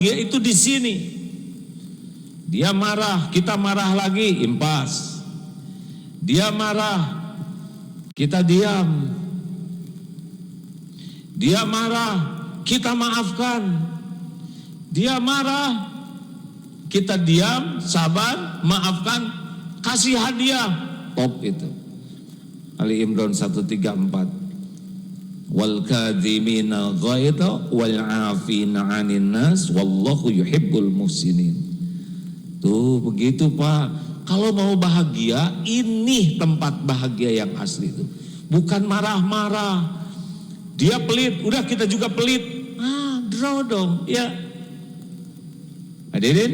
Dia itu di sini. Dia marah, kita marah lagi, impas. Dia marah, kita diam. Dia marah, kita maafkan. Dia marah, kita diam, sabar, maafkan, kasih hadiah. Top itu. Ali Imran 134. Wal kadhimina ghaidha wal 'afina 'anil nas wallahu yuhibbul muhsinin. Tuh begitu Pak. Kalau mau bahagia, ini tempat bahagia yang asli itu. Bukan marah-marah. Dia pelit, udah kita juga pelit. Draw dong, ya. Hadirin,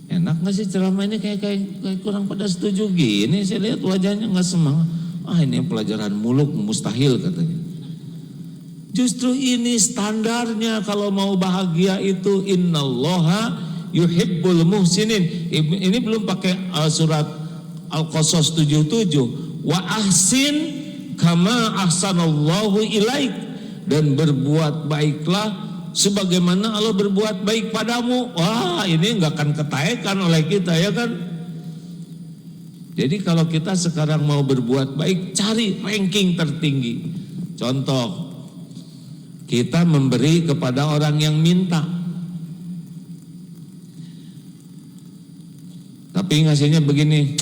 enak nggak sih ceramah ini kayak kurang pada setuju gini? Saya lihat wajahnya nggak semangat. Ini pelajaran muluk mustahil katanya. Justru ini standarnya kalau mau bahagia itu innallaha yuhibbul muhsinin. Ini belum pakai surat Al-Qasas 77. Wa ahsin kama ahsanallahu ilaik, dan berbuat baiklah sebagaimana Allah berbuat baik padamu. Wah, ini enggak akan ketaekan oleh kita, ya kan? Jadi kalau kita sekarang mau berbuat baik, cari ranking tertinggi. Contoh, kita memberi kepada orang yang minta, tapi ngasihnya begini,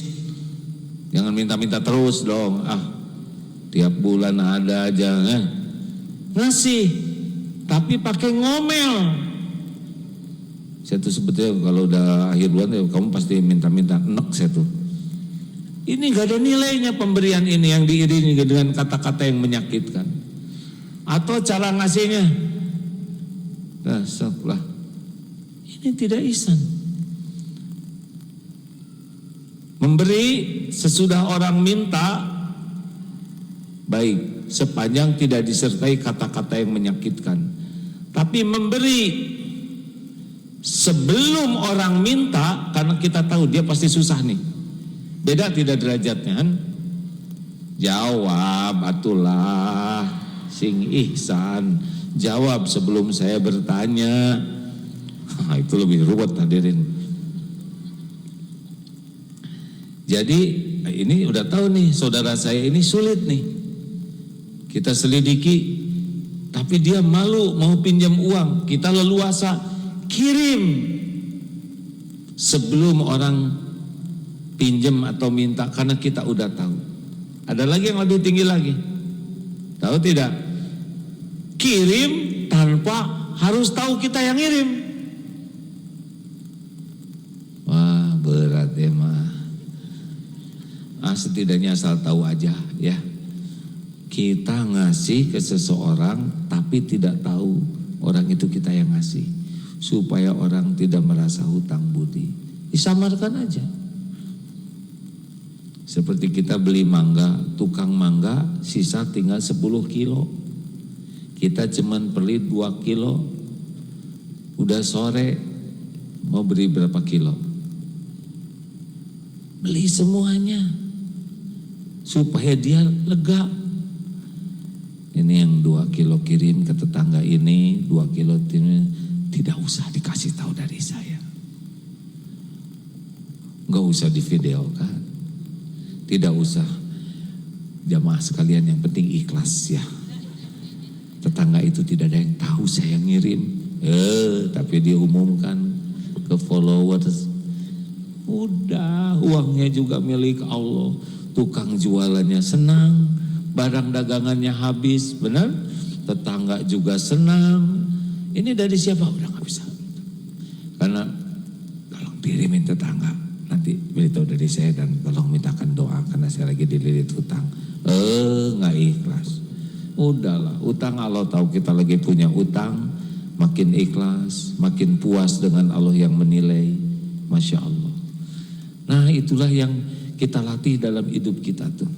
jangan minta-minta terus dong. Tiap bulan ada aja, ngasih, tapi pakai ngomel. Saya tuh sebetulnya kalau udah akhir bulan, kamu pasti minta-minta, enek saya tuh. Ini gak ada nilainya pemberian ini yang diiringi dengan kata-kata yang menyakitkan. Atau cara ngasihnya, dasarlah, ini tidak ihsan. Memberi sesudah orang minta, baik, sepanjang tidak disertai kata-kata yang menyakitkan. Tapi memberi sebelum orang minta, karena kita tahu dia pasti susah nih. Beda tidak derajatnya kan? Jawab atulah sing ihsan. Jawab sebelum saya bertanya. Itu lebih ruwet hadirin. Jadi ini udah tahu nih, saudara saya ini sulit nih. Kita selidiki, tapi dia malu mau pinjam uang. Kita leluasa kirim sebelum orang pinjam atau minta, karena kita udah tahu. Ada lagi yang lebih tinggi lagi, tahu tidak? Kirim tanpa harus tahu kita yang ngirim. Wah, berat ya mah. Setidaknya asal tahu aja ya. Kita ngasih ke seseorang tapi tidak tahu orang itu kita yang ngasih, supaya orang tidak merasa hutang budi. Disamarkan aja. Seperti kita beli mangga, tukang mangga sisa tinggal 10 kilo. Kita cuman beli 2 kilo. Udah sore, mau beri berapa kilo? Beli semuanya, supaya dia lega. Ini yang 2 kilo kirim ke tetangga ini, 2 kilo ini, tidak usah dikasih tahu dari saya. Gak usah divideokan. Tidak usah. Jamaah sekalian, yang penting ikhlas ya. Tetangga itu tidak ada yang tahu saya ngirim. Tapi diumumkan ke followers. Udah, uangnya juga milik Allah. Tukang jualannya senang, barang dagangannya habis, benar? Tetangga juga senang. Ini dari siapa? Udah gak bisa. Karena tolong kirimin tetangga. Nanti beritahu dari saya dan tolong mintakan doa karena saya lagi dililit hutang. Nggak ikhlas. Udahlah, utang Allah tahu kita lagi punya utang. Makin ikhlas, makin puas dengan Allah yang menilai. Masya Allah. Nah, itulah yang kita latih dalam hidup kita tuh.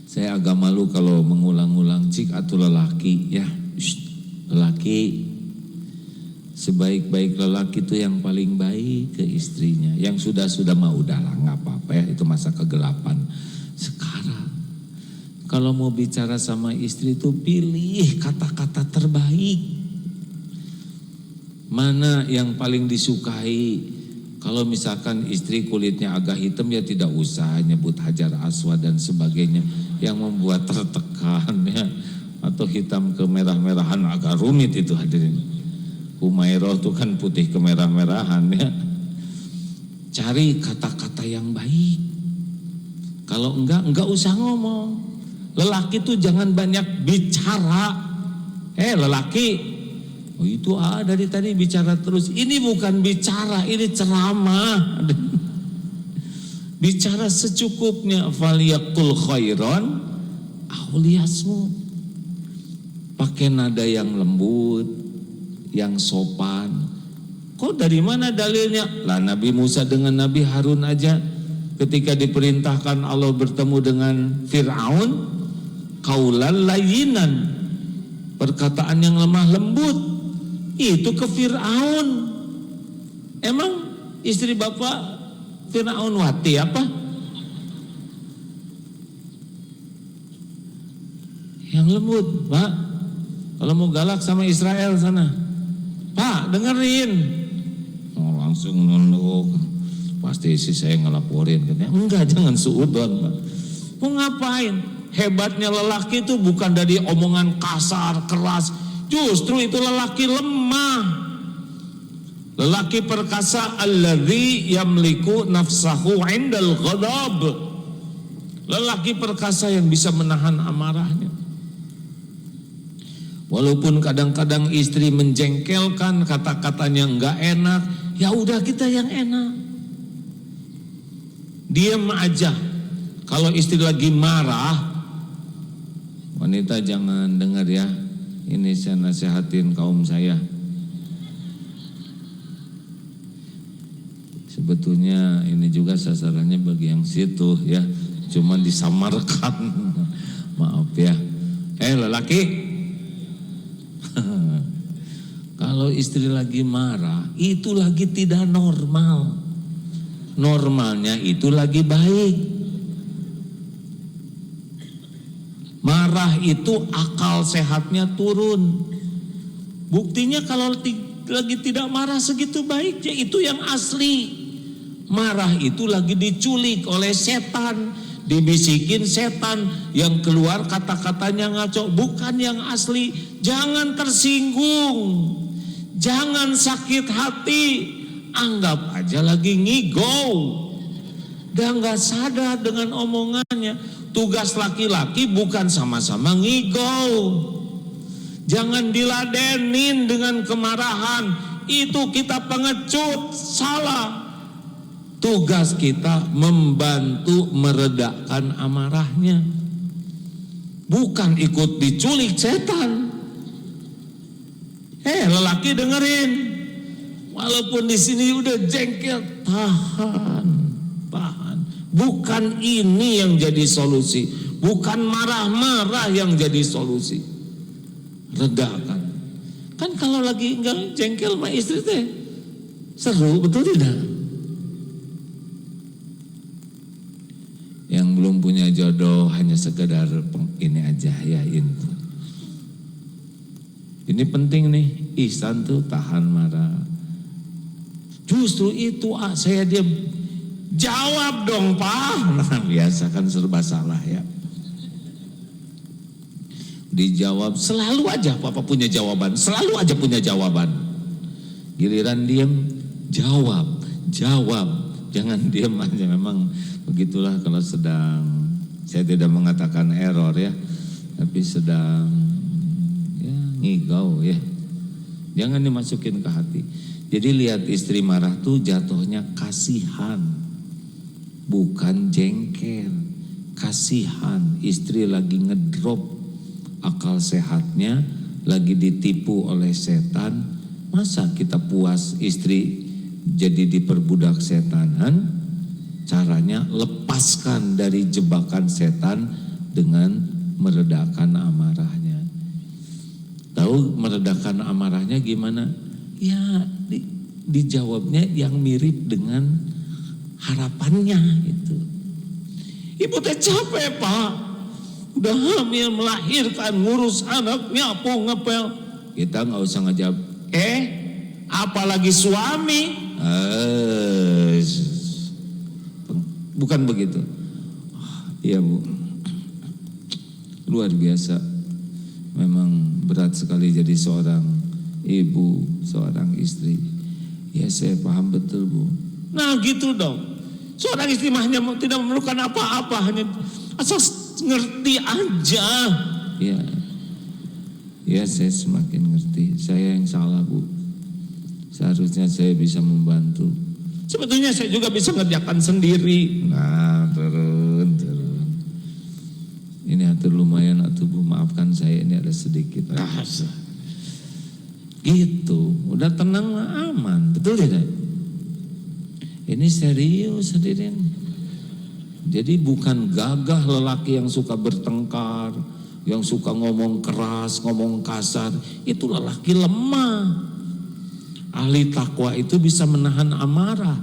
Saya agak malu kalau mengulang-ulang, cik atau lelaki ya. Lelaki, sebaik-baik lelaki itu yang paling baik ke istrinya. Yang sudah mah udahlah, nggak apa-apa ya, itu masa kegelapan. Sekarang kalau mau bicara sama istri itu pilih kata-kata terbaik. Mana yang paling disukai? Kalau misalkan istri kulitnya agak hitam ya tidak usah nyebut Hajar Aswad dan sebagainya yang membuat tertekan ya. Atau hitam kemerah-merahan agak rumit itu hadirin. Humairah itu kan putih kemerah-merahan ya. Cari kata-kata yang baik. Kalau enggak usah ngomong. Lelaki itu jangan banyak bicara. Lelaki, oh itu dari tadi bicara terus. Ini bukan bicara, ini ceramah. Bicara secukupnya. Faliyaqul khairan aw liyasmut. Pakai nada yang lembut, yang sopan. Kok dari mana dalilnya? Lah Nabi Musa dengan Nabi Harun aja ketika diperintahkan Allah bertemu dengan Fir'aun, qaulan layyinan, perkataan yang lemah lembut. Itu ke Fir'aun. Emang istri bapak Fir'aun wati apa? Yang lembut, Pak. Kalau mau galak sama Israel sana, Pak dengerin. Oh, langsung nunduk. Pasti sih saya ngelaporin. Enggak, jangan suudon, Pak. Mau ngapain? Hebatnya lelaki itu bukan dari omongan kasar, keras. Justru itu lelaki lemah. Lelaki perkasa alladzi yamliku nafsahu 'indal ghadab. Lelaki perkasa yang bisa menahan amarahnya. Walaupun kadang-kadang istri menjengkelkan, kata-katanya enggak enak, ya udah kita yang enak. Diam aja. Kalau istri lagi marah, wanita jangan dengar ya. Ini saya nasihatin kaum saya. Sebetulnya ini juga sasarannya bagi yang situ ya. Cuman disamarkan. Maaf ya. Lelaki, kalau istri lagi marah, itu lagi tidak normal. Normalnya itu lagi baik. Marah itu akal sehatnya turun. Buktinya kalau lagi tidak marah segitu baiknya, itu yang asli. Marah itu lagi diculik oleh setan, dibisikin setan, yang keluar kata-katanya ngaco, bukan yang asli. Jangan tersinggung, jangan sakit hati, anggap aja lagi ngigau. Dia nggak sadar dengan omongannya. Tugas laki-laki bukan sama-sama ngigau. Jangan diladenin dengan kemarahan. Itu kita pengecut, salah. Tugas kita membantu meredakan amarahnya, bukan ikut diculik setan. Lelaki dengerin, walaupun di sini udah jengkel, tahan. Bukan ini yang jadi solusi, bukan marah-marah yang jadi solusi. Redakan. Kan kalau lagi enggak jengkel sama istri teh seru, betul tidak? Yang belum punya jodoh hanya sekedar ini aja ya, ini penting nih. Ihsan tuh tahan marah. Justru itu saya diam. Jawab dong Pak. Nah, biasa kan serba salah ya. Dijawab selalu aja, Papa punya jawaban, selalu aja punya jawaban. Giliran diam, jawab. Jangan diam aja. Memang begitulah kalau sedang, saya tidak mengatakan error ya, tapi sedang ya ngigau ya. Jangan dimasukin ke hati. Jadi lihat istri marah tuh jatuhnya kasihan, bukan jengkel. Kasihan, istri lagi ngedrop akal sehatnya, lagi ditipu oleh setan. Masa kita puas istri jadi diperbudak setanan? Caranya lepaskan dari jebakan setan dengan meredakan amarahnya. Tahu meredakan amarahnya gimana? Ya dijawabnya yang mirip dengan harapannya itu. Ibu teh capek Pak, udah hamil, melahirkan, ngurus anak, nyapu, ngepel. Kita nggak usah ngejawab, apalagi suami. Bukan begitu. Iya Bu, luar biasa. Memang berat sekali jadi seorang ibu, seorang istri. Ya saya paham betul Bu. Nah gitu dong. Seorang istri hanya tidak memerlukan apa-apa, hanya asal ngerti aja. Ya, ya saya semakin ngerti. Saya yang salah Bu. Seharusnya saya bisa membantu. Sebetulnya saya juga bisa ngerjakan sendiri. Nah turun. Ini atur lumayan atuh Bu, maafkan saya ini ada sedikit rasa. Gitu, udah tenang aman, betul tidak? Ini serius hadirin. Jadi bukan gagah lelaki yang suka bertengkar, yang suka ngomong keras, ngomong kasar, itu lelaki lemah. Ahli takwa itu bisa menahan amarah,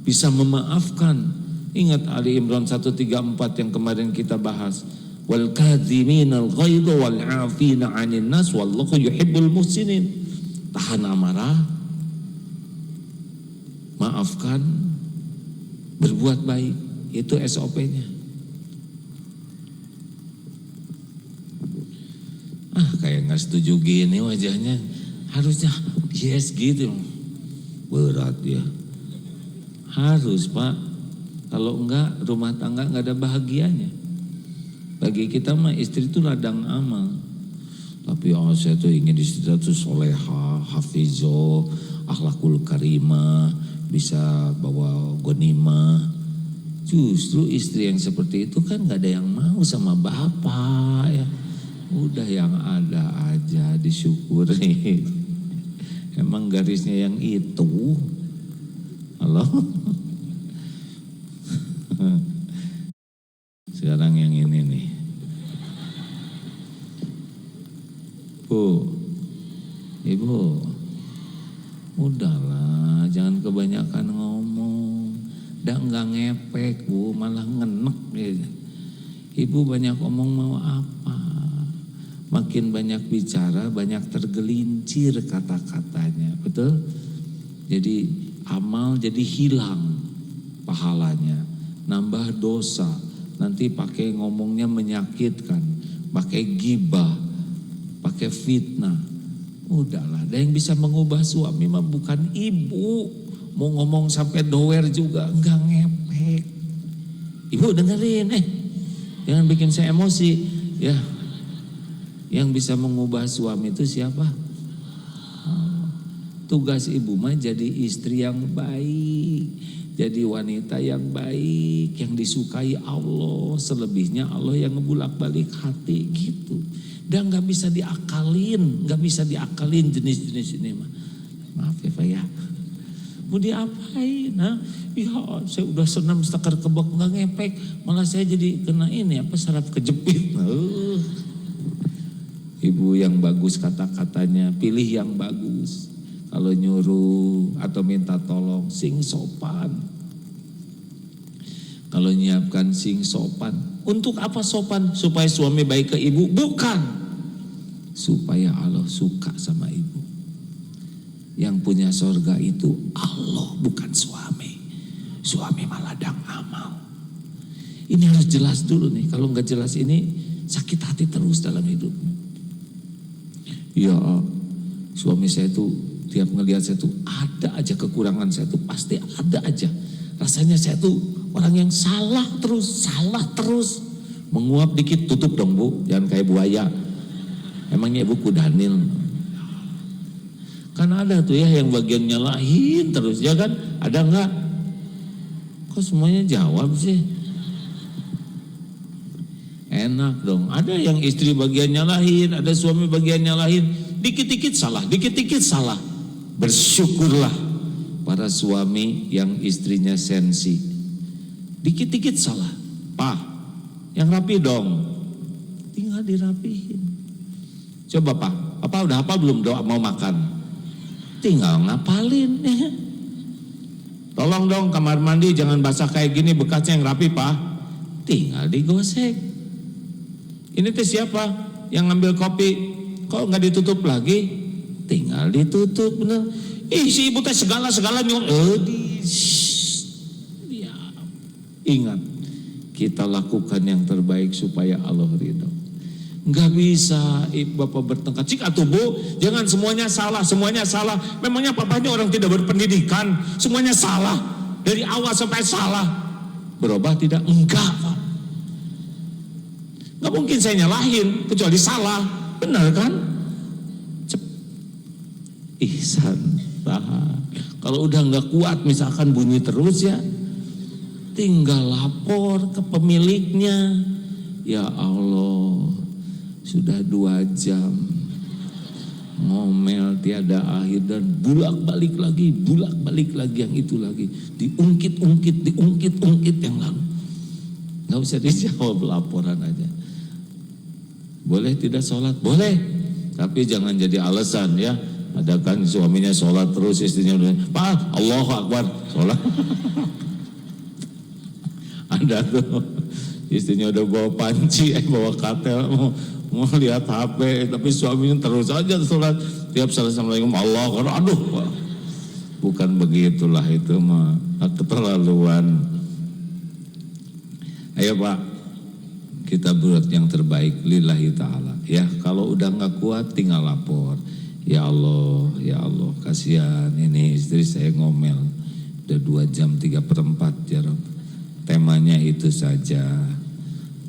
bisa memaafkan. Ingat Ali Imran 134 yang kemarin kita bahas. Wal kadhiminal ghaidha wal 'afina 'anil nas wallahu yuhibbul muhsinin. Tahan amarah, maafkan, berbuat baik, itu SOP-nya. Kayak nggak setuju gini wajahnya, harusnya yes gitu, berat ya. Harus Pak, kalau enggak rumah tangga nggak ada bahagianya. Bagi kita mah istri itu ladang amal. Tapi saya tuh ingin istri itu soleha, hafizo, akhlakul karimah, bisa bawa gonimah. Justru istri yang seperti itu kan gak ada yang mau sama bapak ya. Udah yang ada aja disyukuri. Emang garisnya yang itu. Halo. Sekarang yang ini nih. Bu, Ibu, udahlah, jangan kebanyakan ngomong. Dah nggak ngepek Bu, malah ngenek ya. Ibu banyak ngomong mau apa? Makin banyak bicara, banyak tergelincir kata-katanya, betul? Jadi amal jadi hilang pahalanya, nambah dosa. Nanti pakai ngomongnya menyakitkan, pakai gibah, pakai fitnah. Udahlah, ada yang bisa mengubah suami mah bukan ibu. Mau ngomong sampai doer juga enggak ngepek. Ibu dengerin, jangan bikin saya emosi ya. Yang bisa mengubah suami itu siapa? Tugas ibu mah jadi istri yang baik, jadi wanita yang baik, yang disukai Allah. Selebihnya Allah yang ngebulak-balik hati gitu. Dan gak bisa diakalin, jenis-jenis ini mah. Maaf ya Pak ya. Mau diapain? Ya saya udah senam setakar kebak gak ngepek, malah saya jadi kena ini saraf kejepit. Ibu yang bagus kata-katanya, pilih yang bagus. Kalau nyuruh atau minta tolong, sing sopan. Kalau nyiapkan sing sopan. Untuk apa sopan? Supaya suami baik ke ibu? Bukan. Supaya Allah suka sama ibu. Yang punya sorga itu Allah, bukan suami. Suami malah ladang amal. Ini harus jelas dulu nih. Kalau nggak jelas ini sakit hati terus dalam hidup. Ya, suami saya tuh tiap ngelihat saya tuh ada aja kekurangan saya tuh pasti ada aja. Rasanya saya tuh orang yang salah terus. Menguap dikit tutup dong Bu, jangan kayak buaya. Emangnya Ibu kudanil? Kan ada tuh ya yang bagian nyalahin terus, ya kan? Ada enggak? Kok semuanya jawab sih? Enak dong. Ada yang istri bagian nyalahin, ada suami bagian nyalahin. Dikit-dikit salah. Bersyukurlah para suami yang istrinya sensi. Dikit-dikit salah. Pak, yang rapi dong. Tinggal dirapihin. Coba Pak, apa udah hafal belum doa mau makan? Tinggal ngapalin. Tolong dong kamar mandi jangan basah kayak gini, bekasnya yang rapi Pak. Tinggal digosek. Ini teh siapa yang ngambil kopi? Kok nggak ditutup lagi? Tinggal ditutup, bener. Si ibu teh segala nyuruh. Ya. Ingat, kita lakukan yang terbaik supaya Allah ridho. Nggak bisa bapak bertengkar. Cik atuh bu, jangan semuanya salah. Memangnya papanya orang tidak berpendidikan, semuanya salah dari awal sampai salah. Berubah tidak? Enggak pak. Nggak mungkin saya nyalahin kecuali salah, benar kan? Ihsan. Kalau udah nggak kuat misalkan bunyi terus ya, tinggal lapor ke pemiliknya. Ya Allah, sudah 2 jam ngomel tiada akhir dan bulak-balik lagi yang itu lagi, diungkit yang lalu. Nggak usah dijawab, laporan aja. Boleh tidak sholat? Boleh, tapi jangan jadi alasan ya. Ada kan suaminya sholat terus, istrinya udah, Pak, Allahu Akbar, sholat. Ada tuh istrinya udah bawa panci, bawa katel, mau lihat HP, tapi suaminya terus aja sholat. Tiap assalamualaikum Allah Akbar, aduh, Pak. Bukan begitulah, itu mah keterlaluan. Ayo Pak, kita buat yang terbaik lillahi ta'ala ya. Kalau udah gak kuat tinggal lapor. Ya Allah, kasihan ini istri saya ngomel udah 2 jam 3/4 ya Rob. Temanya itu saja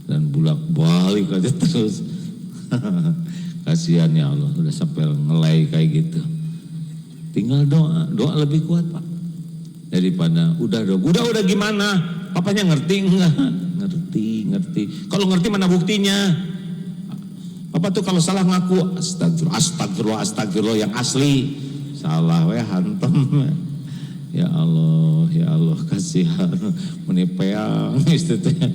dan bulak-balik aja terus. Kasihan ya Allah, udah sampai ngelai kayak gitu. Tinggal doa lebih kuat Pak daripada udah gimana? Papanya ngerti enggak? Ngerti. Kalau ngerti mana buktinya? Papa tuh kalau salah ngaku astagfirullah yang asli. Salah we hantem. Ya Allah kasihan menipeang istrinya.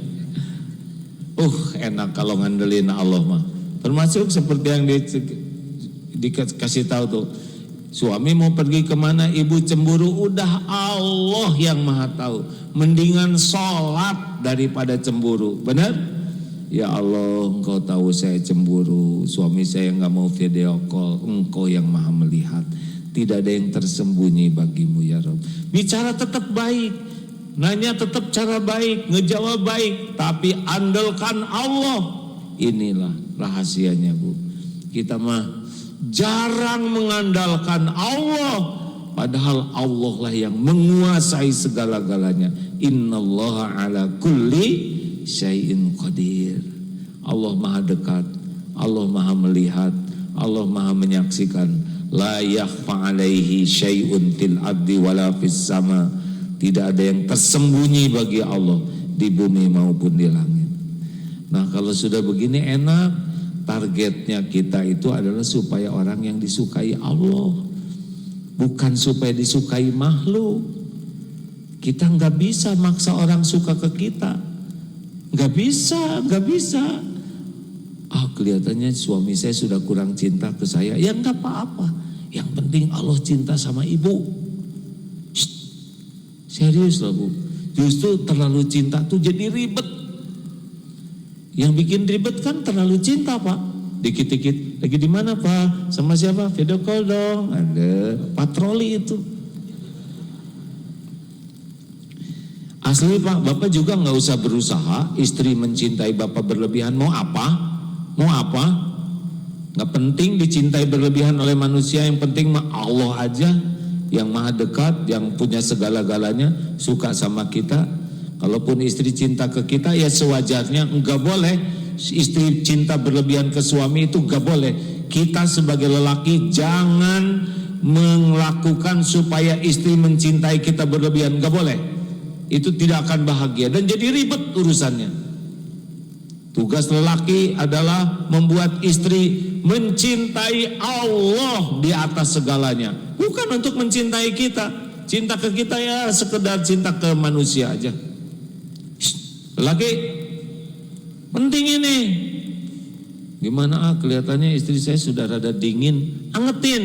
Enak kalau ngandelin Allah mah. Termasuk seperti yang dikasih tahu tuh. Suami mau pergi kemana, ibu cemburu, udah Allah yang maha tahu. Mendingan sholat daripada cemburu, benar? Ya Allah, engkau tahu saya cemburu, suami saya gak mau video call, engkau yang maha melihat. Tidak ada yang tersembunyi bagimu ya Rabb. Bicara tetap baik, nanya tetap cara baik, ngejawab baik, tapi andalkan Allah. Inilah rahasianya Bu. Kita mah jarang mengandalkan Allah, padahal Allah lah yang menguasai segala-galanya. Innallaha ala kulli syai'in qadir. Allah maha dekat, Allah maha melihat, Allah maha menyaksikan. La yakhfa alaihi syai'un fil ardi wala fis sama. Tidak ada yang tersembunyi bagi Allah di bumi maupun di langit. Nah kalau sudah begini enak. Targetnya kita itu adalah supaya orang yang disukai Allah, bukan supaya disukai makhluk. Kita nggak bisa maksa orang suka ke kita. Gak bisa. Kelihatannya suami saya sudah kurang cinta ke saya. Ya gak apa-apa. Yang penting Allah cinta sama ibu. Serius lah Bu. Justru terlalu cinta tuh jadi ribet. Yang bikin ribet kan terlalu cinta Pak. Dikit-dikit, lagi di mana Pak? Sama siapa? Video call dong. Ada patroli itu. Asli Pak, Bapak juga nggak usah berusaha. Istri mencintai Bapak berlebihan, mau apa? Nggak penting dicintai berlebihan oleh manusia. Yang penting mah Allah aja yang maha dekat, yang punya segala-galanya, suka sama kita. Kalaupun istri cinta ke kita, ya sewajarnya. Nggak boleh istri cinta berlebihan ke suami, itu nggak boleh. Kita sebagai lelaki jangan melakukan supaya istri mencintai kita berlebihan, nggak boleh. Itu tidak akan bahagia dan jadi ribet urusannya. Tugas lelaki adalah membuat istri mencintai Allah di atas segalanya, bukan untuk mencintai kita. Cinta ke kita ya sekedar cinta ke manusia aja. Lelaki penting ini. Gimana kelihatannya istri saya sudah rada dingin, angetin.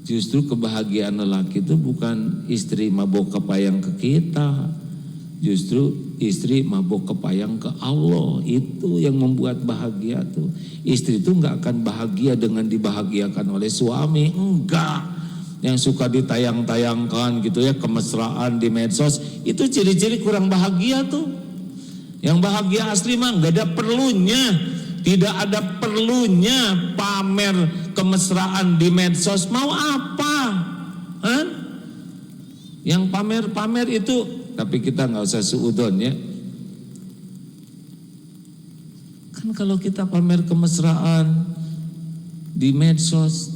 Justru kebahagiaan lelaki itu bukan istri mabok kepayang ke kita. Justru istri mabok kepayang ke Allah. Itu yang membuat bahagia tuh. Istri itu nggak akan bahagia dengan dibahagiakan oleh suami, enggak. Yang suka ditayang-tayangkan gitu ya, kemesraan di medsos, itu ciri-ciri kurang bahagia tuh. Yang bahagia asli mah nggak ada perlunya, tidak ada perlunya pamer kemesraan di medsos. Mau apa? Hah? Yang pamer-pamer itu, tapi kita nggak usah suudon ya. Kan kalau kita pamer kemesraan di medsos,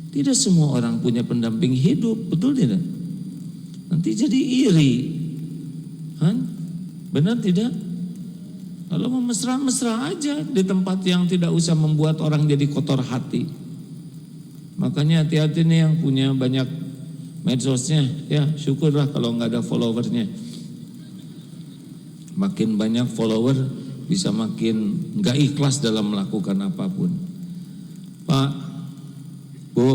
tidak semua orang punya pendamping hidup, betul tidak? Nanti jadi iri, kan? Benar tidak? Kalau mau mesra-mesra aja di tempat yang tidak usah membuat orang jadi kotor hati. Makanya hati-hati nih yang punya banyak medsosnya, ya syukurlah kalau nggak ada followernya. Makin banyak follower bisa makin nggak ikhlas dalam melakukan apapun. Pak, Bu,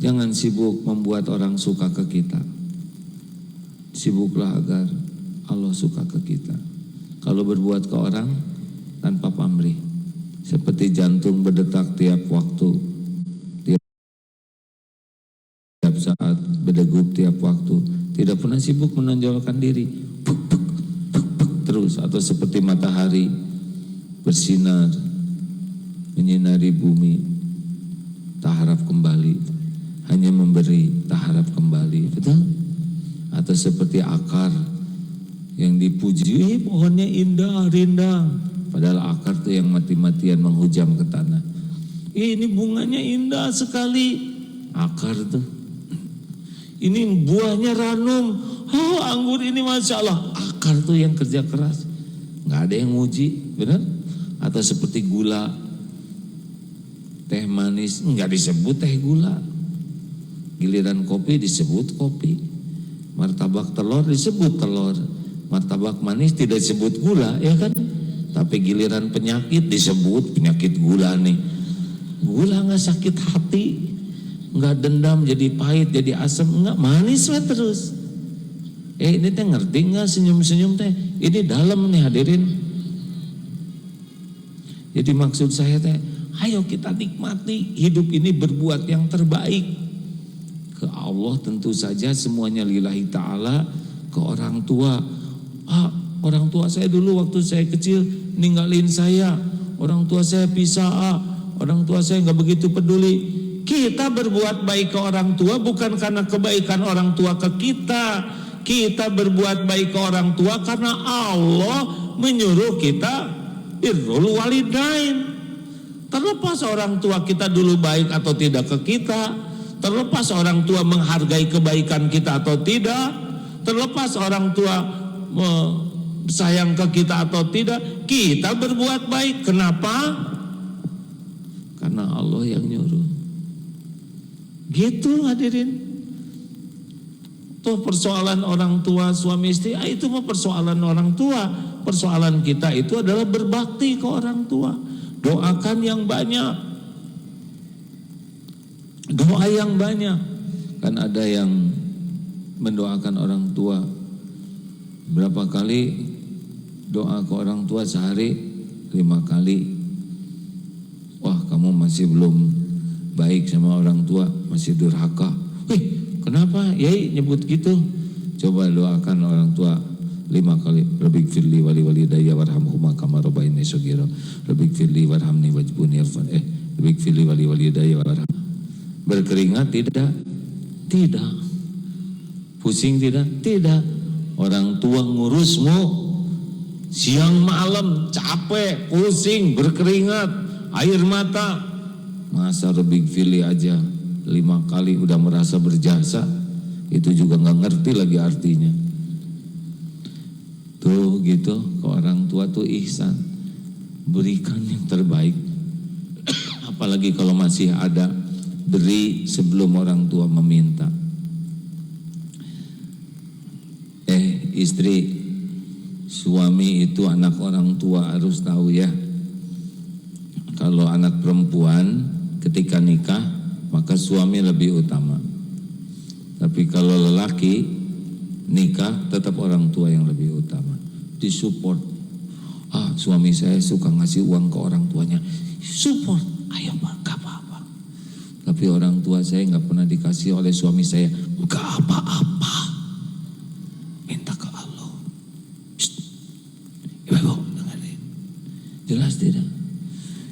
jangan sibuk membuat orang suka ke kita. Sibuklah agar Allah suka ke kita. Kalau berbuat ke orang tanpa pamrih, seperti jantung berdetak tiap waktu, tiap saat berdegup tiap waktu, tidak pernah sibuk menonjolkan diri, buk, buk, buk, buk, terus. Atau seperti matahari bersinar menyinari bumi, tak harap kembali, hanya memberi, tak harap kembali, betul? Atau seperti akar yang dipuji, pohonnya indah, rindang, padahal akar tuh yang mati-matian menghujam ke tanah. Ini bunganya indah sekali, akar tuh. Ini buahnya ranum, oh anggur ini masya Allah, akar tuh yang kerja keras, nggak ada yang muji, benar? Atau seperti gula, teh manis nggak disebut teh gula, giliran kopi disebut kopi, martabak telur disebut telur, martabak manis tidak disebut gula, ya kan? Tapi giliran penyakit disebut penyakit gula nih. Gula nggak sakit hati, nggak dendam jadi pahit jadi asam, nggak, manis lah terus. Ini teh ngerti nggak senyum-senyum teh? Ini dalam nih hadirin. Jadi maksud saya teh, ayo kita nikmati hidup ini, berbuat yang terbaik. Ke Allah tentu saja semuanya lillahi ta'ala. Ke orang tua, orang tua saya dulu waktu saya kecil ninggalin saya, orang tua saya pisah, orang tua saya nggak begitu peduli. Kita berbuat baik ke orang tua bukan karena kebaikan orang tua ke kita. Kita berbuat baik ke orang tua karena Allah menyuruh kita birrul walidain. Terlepas orang tua kita dulu baik atau tidak ke kita, terlepas orang tua menghargai kebaikan kita atau tidak, terlepas orang tua sayang ke kita atau tidak, kita berbuat baik. Kenapa? Karena Allah yang nyuruh. Gitu hadirin. Tuh persoalan orang tua suami istri, itu mah persoalan orang tua. Persoalan kita itu adalah berbakti ke orang tua. Doakan yang banyak, doa yang banyak. Kan ada yang mendoakan orang tua berapa kali, doa ke orang tua sehari 5 kali. Wah, kamu masih belum baik sama orang tua, masih durhaka. Kenapa Yai nyebut gitu? Coba doakan orang tua 5 kali. Rabbik firli wali walidayya warhamhuma kama rabbayani shaghira. Rabbik firli warhamni wajbuni irfan. Rabbik firli wali walidayya warham. Berkeringat tidak? Tidak. Pusing tidak? Tidak. Orang tua ngurusmu siang malam, capek, pusing, berkeringat, air mata. Masa rabbik firli aja 5 kali udah merasa berjasa? Itu juga nggak ngerti lagi artinya. Tuh gitu, ke orang tua tuh ihsan, berikan yang terbaik. Apalagi kalau masih ada, beri sebelum orang tua meminta. Istri, suami itu anak orang tua, harus tahu ya. Kalau anak perempuan ketika nikah, maka suami lebih utama. Tapi kalau lelaki nikah tetap orang tua yang lebih utama. Disupport. Suami saya suka ngasih uang ke orang tuanya, support, ayo Pak, gak apa-apa. Tapi orang tua saya gak pernah dikasih oleh suami saya, gak apa-apa, minta ke Allah. Ibu dengerin, jelas tidak?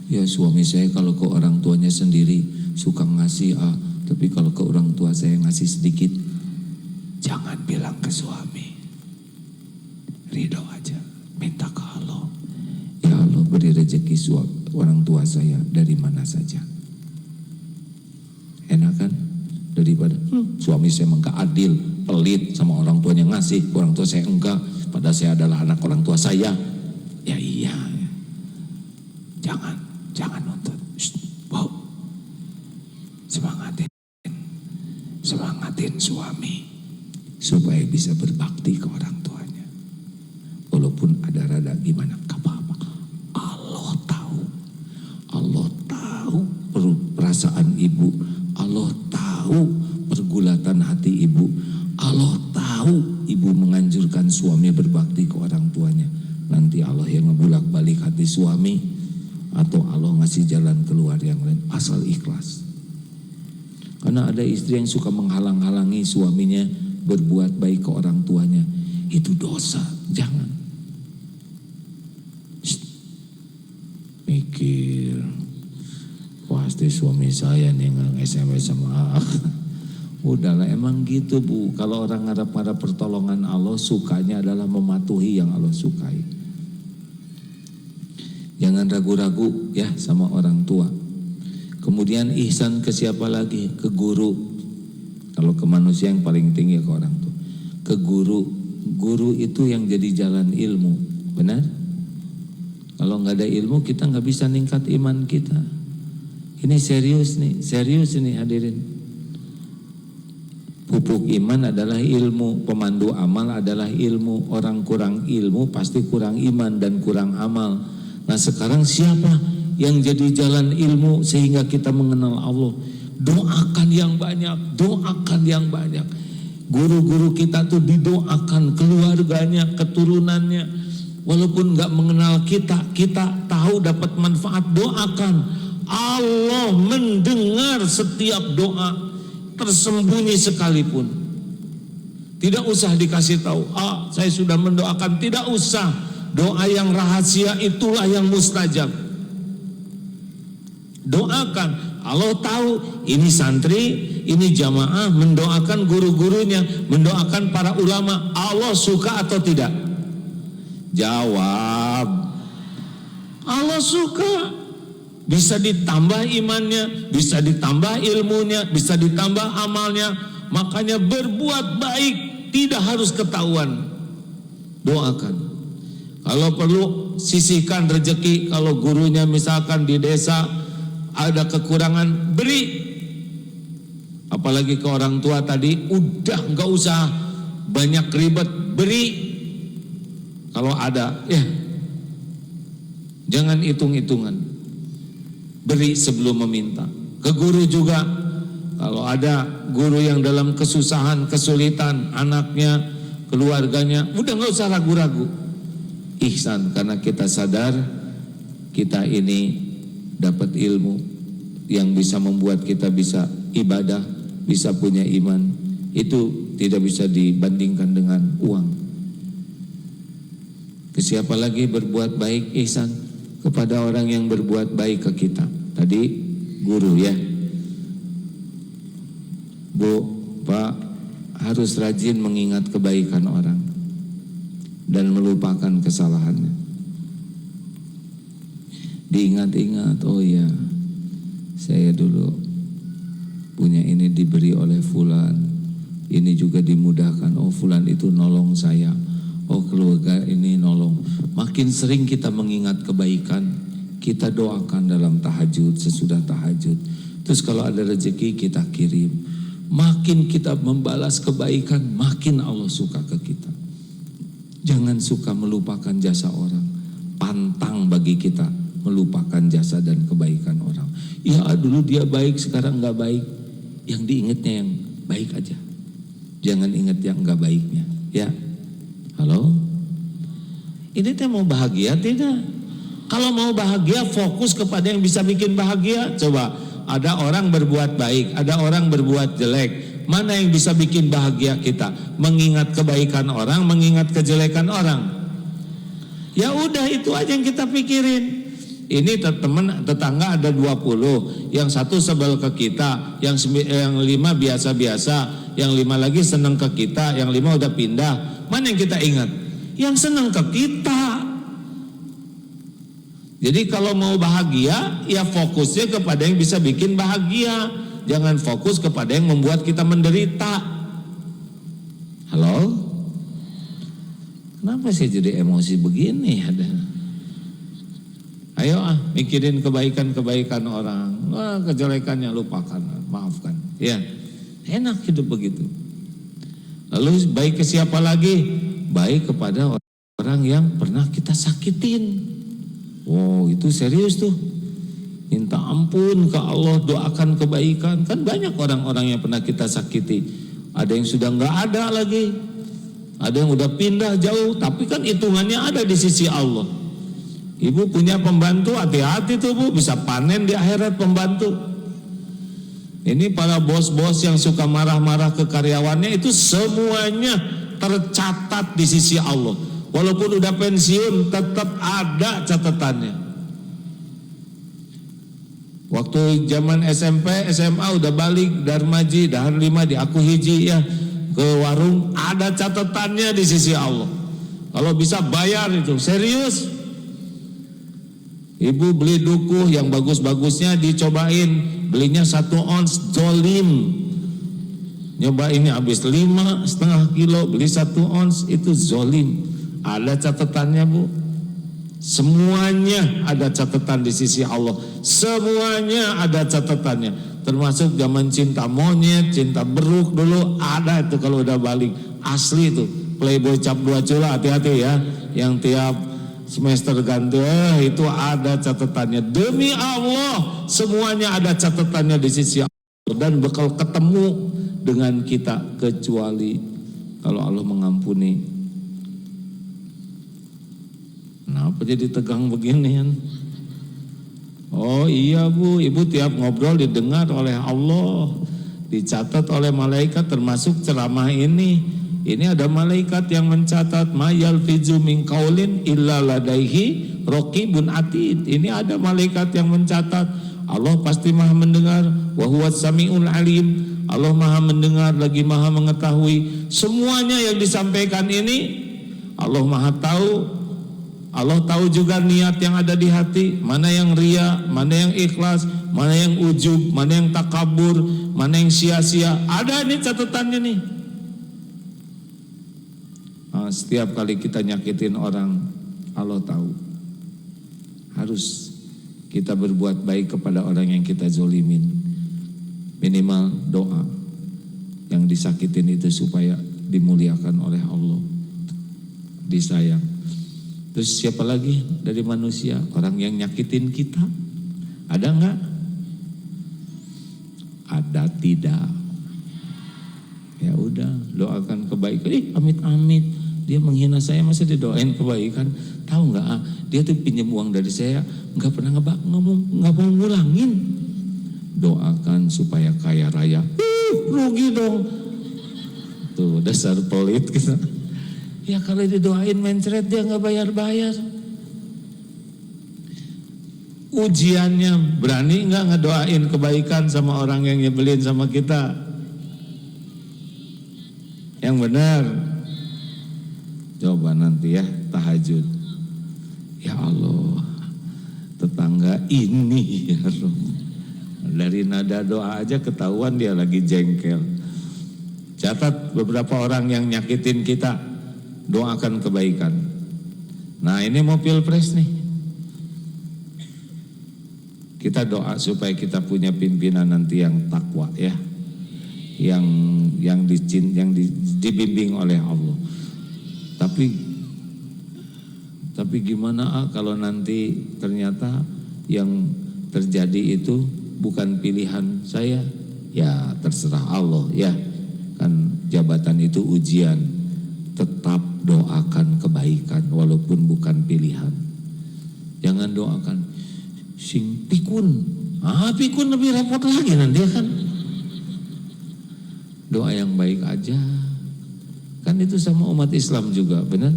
Ya suami saya kalau ke orang tuanya sendiri suka ngasih tapi kalau ke orang tua saya ngasih sedikit. Jangan bilang ke suami, ridho aja, minta ke Allah. Ya Allah beri rezeki orang tua saya dari mana saja. Enak kan? Daripada suami saya enggak adil, pelit sama orang tuanya ngasih, orang tua saya enggak, padahal saya adalah anak orang tua saya. Ya iya. Jangan nuntut. Wow. Semangatin suami supaya bisa berbakti ke orang tuanya. Walaupun ada rada gimana, gak apa-apa. Allah tahu perasaan ibu. Allah tahu pergulatan hati ibu. Allah tahu ibu menganjurkan suami berbakti ke orang tuanya. Nanti Allah yang ngebulak-balik hati suami, atau Allah ngasih jalan keluar yang lain, asal ikhlas. Karena ada istri yang suka menghalang-halangi suaminya berbuat baik ke orang tuanya, itu dosa. Jangan. Mikir, pasti suami saya nih nge-SMS sama udahlah, emang gitu Bu. Kalau orang ngarap-ngarap pertolongan Allah, sukanya adalah mematuhi yang Allah sukai. Jangan ragu-ragu ya sama orang tua. Kemudian ihsan ke siapa lagi? Ke guru. Kalau ke manusia yang paling tinggi ke orang tua. Ke guru. Guru itu yang jadi jalan ilmu. Benar? Kalau nggak ada ilmu kita nggak bisa ningkat iman kita. Ini serius nih hadirin. Pupuk iman adalah ilmu, pemandu amal adalah ilmu. Orang kurang ilmu pasti kurang iman dan kurang amal. Nah sekarang siapa yang jadi jalan ilmu sehingga kita mengenal Allah? Doakan yang banyak, doakan yang banyak. Guru-guru kita tuh didoakan, keluarganya, keturunannya. Walaupun gak mengenal kita tahu dapat manfaat, doakan. Allah mendengar setiap doa, tersembunyi sekalipun. Tidak usah dikasih tahu, saya sudah mendoakan, tidak usah. Doa yang rahasia itulah yang mustajab. Doakan, Allah tahu ini santri, ini jamaah mendoakan guru-gurunya, mendoakan para ulama. Allah suka atau tidak? Jawab, Allah suka. Bisa ditambah imannya, bisa ditambah ilmunya, bisa ditambah amalnya. Makanya berbuat baik tidak harus ketahuan. Doakan. Kalau perlu sisihkan rezeki. Kalau gurunya misalkan di desa ada kekurangan, beri. Apalagi ke orang tua tadi, udah gak usah banyak ribet, beri. Kalau ada, ya jangan hitung-hitungan, beri sebelum meminta. Ke guru juga, kalau ada guru yang dalam kesusahan, kesulitan, anaknya, keluarganya, udah gak usah ragu-ragu. Ihsan, karena kita sadar kita ini dapat ilmu yang bisa membuat kita bisa ibadah, bisa punya iman. Itu tidak bisa dibandingkan dengan uang. Ke siapa lagi berbuat baik? Ihsan kepada orang yang berbuat baik ke kita. Tadi guru ya, Bu, Pak, harus rajin mengingat kebaikan orang dan melupakan kesalahannya. Diingat-ingat, oh ya, saya dulu punya ini diberi oleh fulan, ini juga dimudahkan, oh fulan itu nolong saya, oh keluarga ini nolong. Makin sering kita mengingat kebaikan, kita doakan dalam tahajud, sesudah tahajud. Terus kalau ada rezeki kita kirim. Makin kita membalas kebaikan, makin Allah suka ke kita. Jangan suka melupakan jasa orang. Pantang bagi kita melupakan jasa dan kebaikan orang. Ya dulu dia baik, sekarang gak baik. Yang diingatnya yang baik aja. Jangan ingat yang gak baiknya. Ya, halo. Ini teh mau bahagia tidak? Kalau mau bahagia fokus kepada yang bisa bikin bahagia. Coba, ada orang berbuat baik, ada orang berbuat jelek. Mana yang bisa bikin bahagia kita? Mengingat kebaikan orang, mengingat kejelekan orang. Ya udah, itu aja yang kita pikirin. Ini teman tetangga ada 20, yang satu sebel ke kita, yang 5 biasa-biasa, yang 5 lagi senang ke kita, yang 5 udah pindah. Mana yang kita ingat? Yang senang ke kita. Jadi kalau mau bahagia, ya fokusnya kepada yang bisa bikin bahagia. Jangan fokus kepada yang membuat kita menderita. Halo? Kenapa sih jadi emosi begini? Ayo mikirin kebaikan-kebaikan orang. Kejelekannya lupakan, maafkan. Ya, enak hidup begitu. Lalu baik ke siapa lagi? Baik kepada orang yang pernah kita sakitin. Wow, itu serius tuh. Minta ampun ke Allah, doakan kebaikan. Kan banyak orang-orang yang pernah kita sakiti. Ada yang sudah nggak ada lagi. Ada yang udah pindah jauh, tapi kan hitungannya ada di sisi Allah. Ibu punya pembantu, hati-hati tuh Bu, bisa panen di akhirat pembantu. Ini para bos-bos yang suka marah-marah ke karyawannya, itu semuanya tercatat di sisi Allah. Walaupun udah pensiun, tetap ada catatannya. Waktu zaman SMP, SMA udah balik Darmaji, Dahar 5 di Aku Hiji ya, ke warung, ada catatannya di sisi Allah. Kalau bisa bayar itu, serius. Ibu beli dukuh yang bagus-bagusnya dicobain, belinya 1 ons, zolim. Nyoba ini habis 5,5 kilo, beli 1 ons, itu zolim. Ada catatannya Bu. Semuanya ada catatan di sisi Allah. Semuanya ada catatannya. Termasuk zaman cinta monyet, cinta beruk dulu ada itu kalau udah balik. Asli itu. Playboy cap 2 cula, hati-hati ya. Yang tiap semester ganti, itu ada catatannya. Demi Allah, semuanya ada catatannya di sisi Allah. Dan bakal ketemu dengan kita, kecuali kalau Allah mengampuni. Kenapa jadi tegang beginian? Oh iya Bu, Ibu tiap ngobrol didengar oleh Allah, dicatat oleh malaikat, termasuk ceramah ini. Ini ada malaikat yang mencatat, mayal fizu min qaulin illa ladaihi raqibun atid. Ini ada malaikat yang mencatat. Allah pasti Maha mendengar, wa huwas samiul alim. Allah Maha mendengar lagi Maha mengetahui. Semuanya yang disampaikan ini Allah Maha tahu. Allah tahu juga niat yang ada di hati, mana yang ria, mana yang ikhlas, mana yang ujub, mana yang takabur, mana yang sia-sia. Ada nih catatannya nih. Setiap kali kita nyakitin orang, Allah tahu. Harus kita berbuat baik kepada orang yang kita zolimin. Minimal doa yang disakitin itu supaya dimuliakan oleh Allah, disayang. Terus siapa lagi dari manusia? Orang yang nyakitin kita, ada enggak? Ada tidak? Ya udah, doakan kebaikan. Amit-amit dia menghina saya, masa didoain kebaikan? Tahu nggak? Dia tuh pinjam uang dari saya, nggak pernah nggak mau ngulangin. Doakan supaya kaya raya. Rugi dong. Tuh dasar pelit gitu. Ya kalau didoain mencret dia nggak bayar-bayar. Ujiannya, berani nggak ngedoain kebaikan sama orang yang nyebelin sama kita? Yang benar. Coba nanti ya tahajud. Ya Allah, tetangga ini ya Rob. Dari nada doa aja ketahuan dia lagi jengkel. Catat beberapa orang yang nyakitin kita, doakan kebaikan. Nah ini mau pilpres nih. Kita doa supaya kita punya pimpinan nanti yang takwa ya. Yang dibimbing oleh Allah. Tapi gimana kalau nanti ternyata yang terjadi itu bukan pilihan saya? Ya terserah Allah ya. Kan jabatan itu ujian. tetap doakan kebaikan walaupun bukan pilihan. Jangan doakan sing pikun. Pikun lebih repot lagi nanti kan. Doa yang baik aja. Kan itu sama umat Islam juga, benar?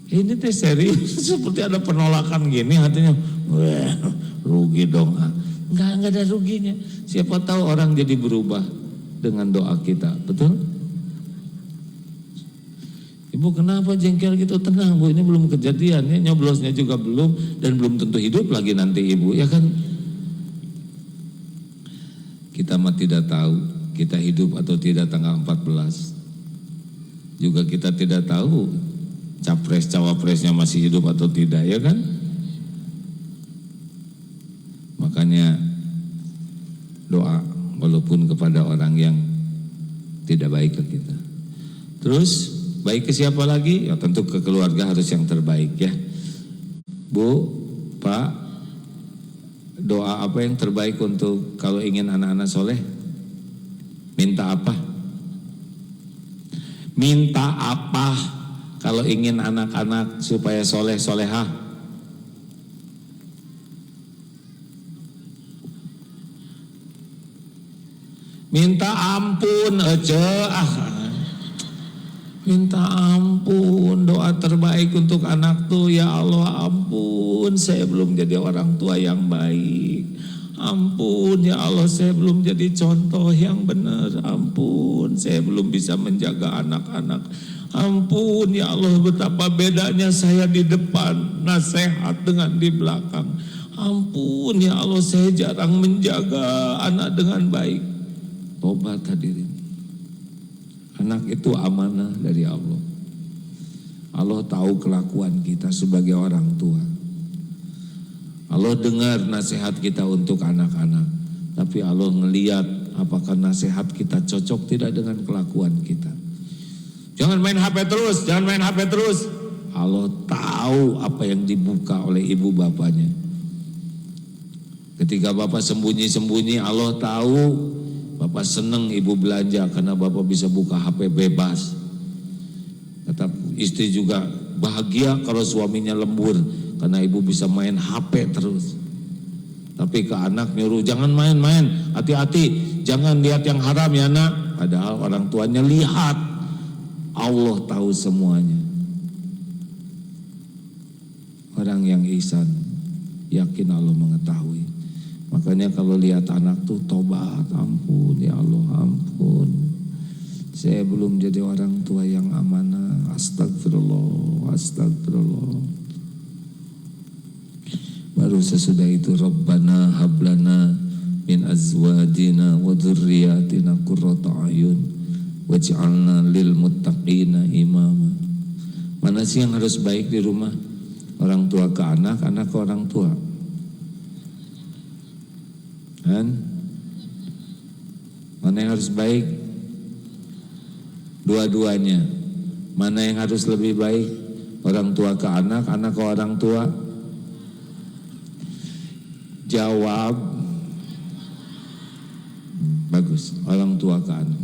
Ini teh serius seperti ada penolakan gini hatinya. Wah, rugi dong. Enggak ada ruginya. Siapa tahu orang jadi berubah dengan doa kita, betul? Ibu kenapa jengkel gitu? Tenang Bu, ini belum kejadian ya, nyoblosnya juga belum dan belum tentu hidup lagi nanti Ibu, ya kan? Kita mah tidak tahu kita hidup atau tidak tanggal 14. Juga kita tidak tahu capres cawapresnya masih hidup atau tidak, ya kan? Makanya doa walaupun kepada orang yang tidak baik ke kita. Terus baik ke siapa lagi? Ya tentu ke keluarga harus yang terbaik ya. Bu, Pak, doa apa yang terbaik untuk kalau ingin anak-anak soleh? Minta apa? Minta apa kalau ingin anak-anak supaya soleh solehah? Minta ampun aja. Minta ampun, doa terbaik untuk anak tuh, ya Allah ampun saya belum jadi orang tua yang baik. Ampun ya Allah saya belum jadi contoh yang benar. Ampun saya belum bisa menjaga anak-anak. Ampun ya Allah betapa bedanya saya di depan nasihat dengan di belakang. Ampun ya Allah saya jarang menjaga anak dengan baik. Tobat hadirin. Anak itu amanah dari Allah. Allah tahu kelakuan kita sebagai orang tua. Allah dengar nasihat kita untuk anak-anak. Tapi Allah ngelihat apakah nasihat kita cocok tidak dengan kelakuan kita. Jangan main HP terus, jangan main HP terus. Allah tahu apa yang dibuka oleh ibu bapaknya. Ketika bapak sembunyi-sembunyi, Allah tahu. Bapak senang ibu belanja karena bapak bisa buka HP bebas. Tetap istri juga bahagia kalau suaminya lembur karena ibu bisa main HP terus. Tapi ke anak nyuruh jangan main-main, hati-hati, jangan lihat yang haram ya nak. Padahal orang tuanya lihat. Allah tahu semuanya. Orang yang ihsan yakin Allah mengetahui. Makanya kalau lihat anak tuh tobat, ampun ya Allah, ampun. Saya belum jadi orang tua yang amanah. Astagfirullah, astagfirullah. Baru sesudah itu Rabbana hablana min azwajina wa dzurriyyatina qurrata a'yun waj'alna lil muttaqina imama. Mana sih yang harus baik di rumah? Orang tua ke anak, anak ke orang tua. Kan? Mana yang harus baik? Dua-duanya. Mana yang harus lebih baik? Orang tua ke anak, anak ke orang tua? Jawab. Bagus, orang tua ke anak.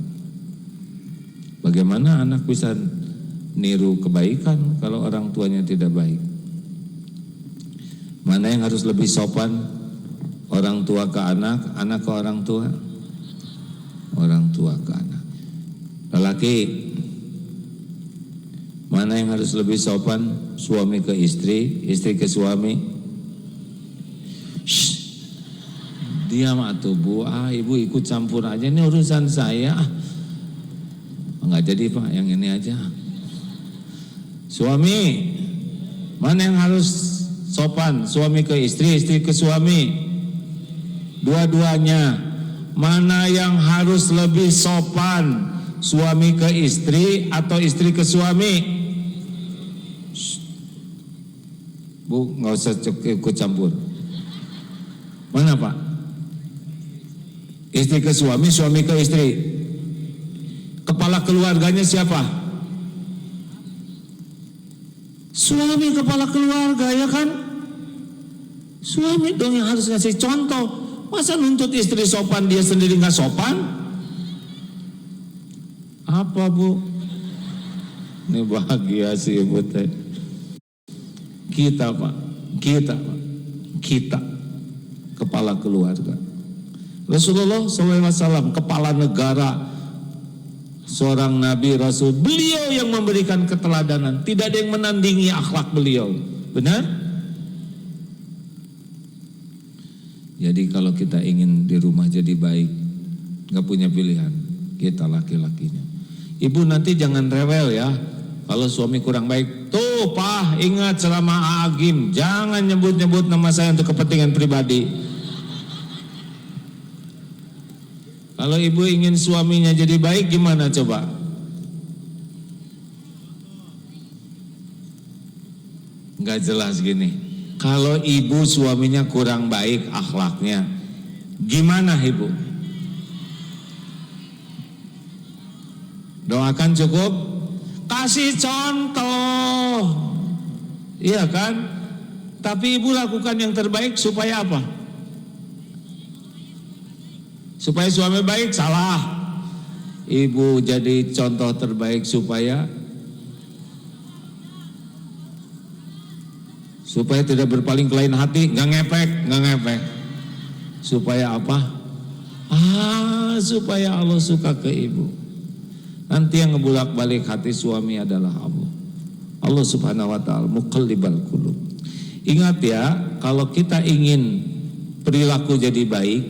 Bagaimana anak bisa niru kebaikan kalau orang tuanya tidak baik? Mana yang harus lebih sopan? Orang tua ke anak, anak ke orang tua? Orang tua ke anak. Lelaki, mana yang harus lebih sopan? Suami ke istri, istri ke suami? Shh. Diam atuh Bu, ibu ikut campur aja, ini urusan saya. Enggak jadi Pak, yang ini aja. Suami, mana yang harus sopan? Suami ke istri, istri ke suami? Dua-duanya. Mana yang harus lebih sopan? Suami ke istri atau istri ke suami? Shh. Bu, nggak usah ikut campur. Mana Pak? Istri ke suami, suami ke istri. Kepala keluarganya siapa? Suami kepala keluarga, ya kan? Suami dong yang harus ngasih contoh. Masa nuntut istri sopan, dia sendiri gak sopan? Apa Bu? Ini bahagia sih ibu teh. Kita Pak, kita kepala keluarga. Rasulullah SAW kepala negara, seorang nabi rasul, beliau yang memberikan keteladanan, tidak ada yang menandingi akhlak beliau. Benar? Jadi kalau kita ingin di rumah jadi baik, nggak punya pilihan, kita laki-lakinya. Ibu nanti jangan rewel ya, kalau suami kurang baik. Tuh Pak, ingat selama Agim, jangan nyebut-nyebut nama saya untuk kepentingan pribadi. Kalau ibu ingin suaminya jadi baik gimana coba? Nggak jelas gini. Kalau ibu suaminya kurang baik akhlaknya, gimana ibu? Doakan cukup? Kasih contoh, iya kan? Tapi ibu lakukan yang terbaik supaya apa? Supaya suami baik, salah. Ibu jadi contoh terbaik supaya tidak berpaling ke lain hati, nggak ngepek. Supaya apa? Supaya Allah suka ke ibu. Nanti yang ngebulak-balik hati suami adalah Allah. Allah Subhanahu wa taala muqallibal qulub. Ingat ya, kalau kita ingin perilaku jadi baik,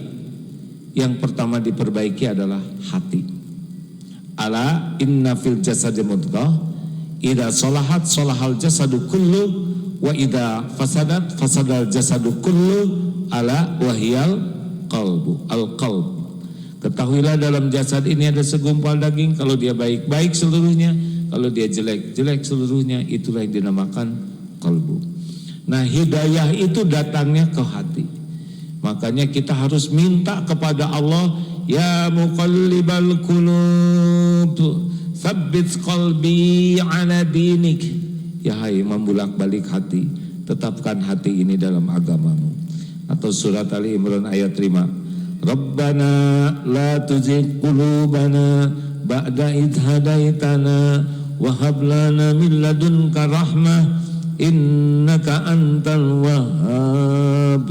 yang pertama diperbaiki adalah hati. Ala inna fil jasadi mudghah, idza salahat salahal jasadu kullu, wa idza fasadat fasadal jasadu kullu, ala wahyal qalbu, al-qalb. Ketahuilah dalam jasad ini ada segumpal daging, kalau dia baik, baik seluruhnya, kalau dia jelek, jelek seluruhnya. Itulah yang dinamakan qalbu. Nah, hidayah itu datangnya ke hati. Makanya kita harus minta kepada Allah, ya muqallibal qulub, tsabbit qalbi ala dinik. Ya hai membulak-balik hati, tetapkan hati ini dalam agamamu. Atau surat Ali Imran ayat 5. Rabbana la tuzigh qulubana ba'da idh hadaitana wa hab lana min ladunka rahmah innaka antal wahhab.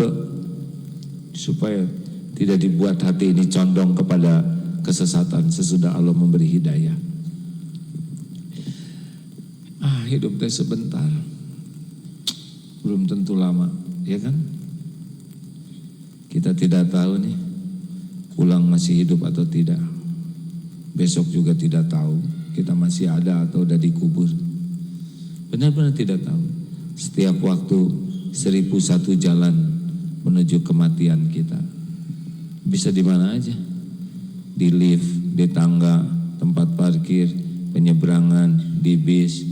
Supaya tidak dibuat hati ini condong kepada kesesatan sesudah Allah memberi hidayah. Hidup teh sebentar, belum tentu lama, ya kan? Kita tidak tahu nih, pulang masih hidup atau tidak. Besok juga tidak tahu, kita masih ada atau udah dikubur. Benar-benar tidak tahu. Setiap waktu 1001 jalan menuju kematian kita. Bisa di mana aja, di lift, di tangga, tempat parkir, penyeberangan, di bis,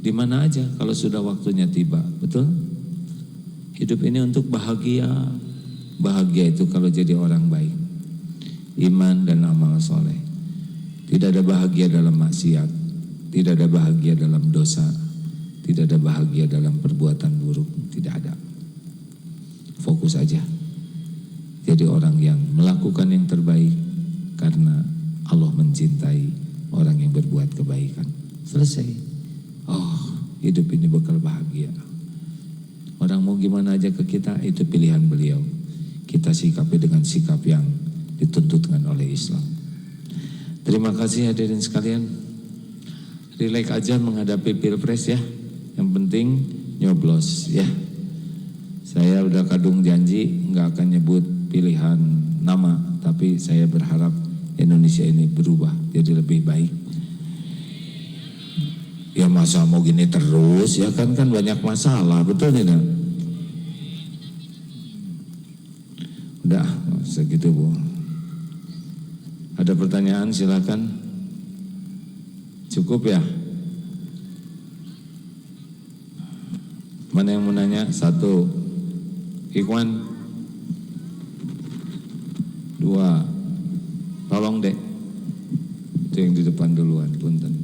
di mana aja kalau sudah waktunya tiba. Betul? Hidup ini untuk bahagia. Bahagia itu kalau jadi orang baik, iman dan amal soleh. Tidak ada bahagia dalam maksiat, tidak ada bahagia dalam dosa, tidak ada bahagia dalam perbuatan buruk, tidak ada. Fokus aja jadi orang yang melakukan yang terbaik karena Allah mencintai orang yang berbuat kebaikan. Selesai. Hidup ini bakal bahagia. Orang mau gimana aja ke kita, itu pilihan beliau. Kita sikapi dengan sikap yang dituntutkan oleh Islam. Terima kasih hadirin sekalian. Relax aja menghadapi pilpres ya. Yang penting nyoblos ya. Saya udah kadung janji nggak akan nyebut pilihan nama, tapi saya berharap Indonesia ini berubah jadi lebih baik. Ya masa mau gini terus ya kan banyak masalah, betul tidak? Udah segitu Bu. Ada pertanyaan silakan. Cukup ya? Mana yang mau nanya? 1 Ikhwan, 2 tolong dek, itu yang di depan duluan, punten.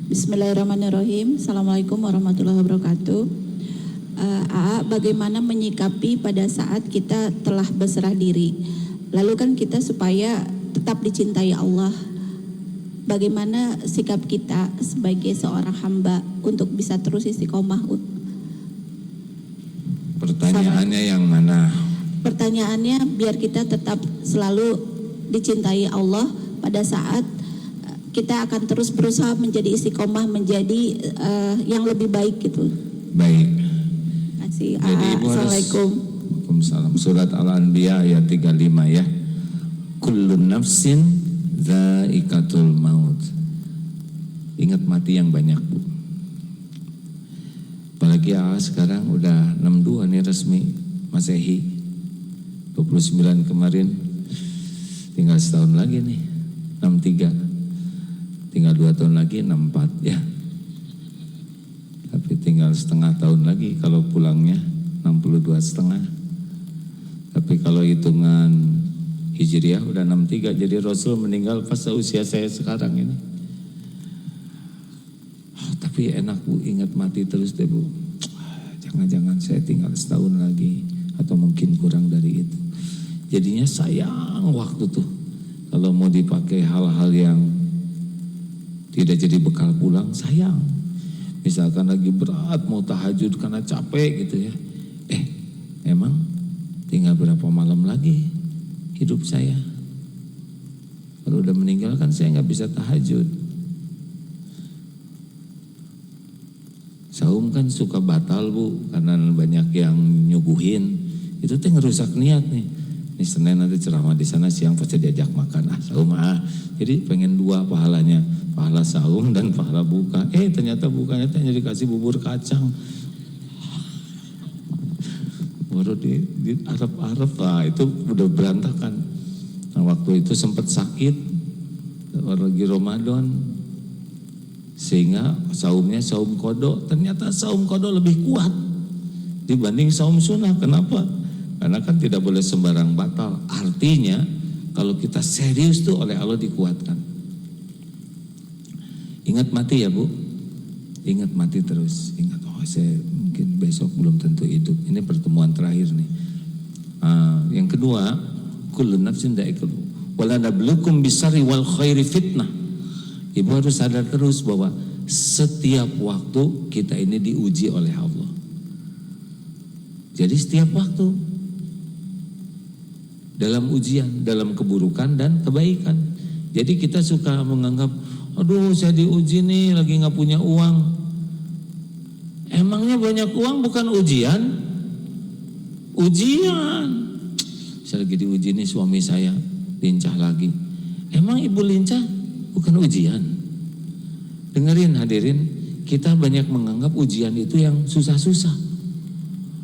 Bismillahirrahmanirrahim. Assalamualaikum warahmatullahi wabarakatuh. Bagaimana menyikapi pada saat kita telah berserah diri? Lalu kan kita supaya tetap dicintai Allah, bagaimana sikap kita sebagai seorang hamba untuk bisa terus istiqomah? Pertanyaannya yang mana? Pertanyaannya biar kita tetap selalu dicintai Allah pada saat kita akan terus berusaha menjadi istiqomah, menjadi yang lebih baik gitu. Baik. Terima kasih. Jadi Assalamualaikum. Waalaikumsalam. Surat Al-Anbiya ayat 35 ya. Kullun nafsin dha'iqatul maut. Ingat mati yang banyak, Bu. Apalagi sekarang udah 62 nih resmi Masehi. 29 kemarin. Tinggal setahun lagi nih. 63. Tinggal 2 tahun lagi 64 ya. Tapi tinggal setengah tahun lagi kalau pulangnya 62 setengah. Tapi kalau hitungan Hijriah udah 63. Jadi Rasul meninggal pas usia saya sekarang ini. Tapi enak, Bu, ingat mati terus deh, Bu. Jangan-jangan saya tinggal setahun lagi atau mungkin kurang dari itu. Jadinya sayang waktu tuh kalau mau dipakai hal-hal yang tidak jadi bekal pulang, sayang. Misalkan lagi berat mau tahajud karena capek gitu ya. Emang tinggal berapa malam lagi hidup saya? Kalau udah meninggal kan saya nggak bisa tahajud. Saum kan suka batal, Bu, karena banyak yang nyuguhin. Itu tuh ngerusak niat nih. Ini Senin nanti ceramah di sana, siang pasti diajak makan. Saum Jadi pengen 2 pahalanya, pahala saum dan pahala buka. Ternyata bukanya hanya dikasih bubur kacang. Baru di Arab-Arab itu udah berantakan. Nah, waktu itu sempat sakit lagi Ramadan. Sehingga saumnya saum qada. Ternyata saum qada lebih kuat dibanding saum sunnah. Kenapa? Karena kan tidak boleh sembarang batal. Artinya kalau kita serius tuh oleh Allah dikuatkan. Ingat mati ya, Bu. Ingat mati terus. Ingat, saya mungkin besok belum tentu hidup. Ini pertemuan terakhir nih. Yang kedua, kullun nafsin dha'iqatul maut. Wala nabluukum bisarri wal khairi fitnah. Ibu harus sadar terus bahwa setiap waktu kita ini diuji oleh Allah. Jadi setiap waktu dalam ujian, dalam keburukan dan kebaikan. Jadi kita suka menganggap, aduh saya diuji nih, lagi gak punya uang. Emangnya banyak uang bukan ujian? Ujian. Saya lagi diuji nih, suami saya lincah lagi. Emang ibu lincah bukan ujian? Dengerin hadirin, kita banyak menganggap ujian itu yang susah-susah.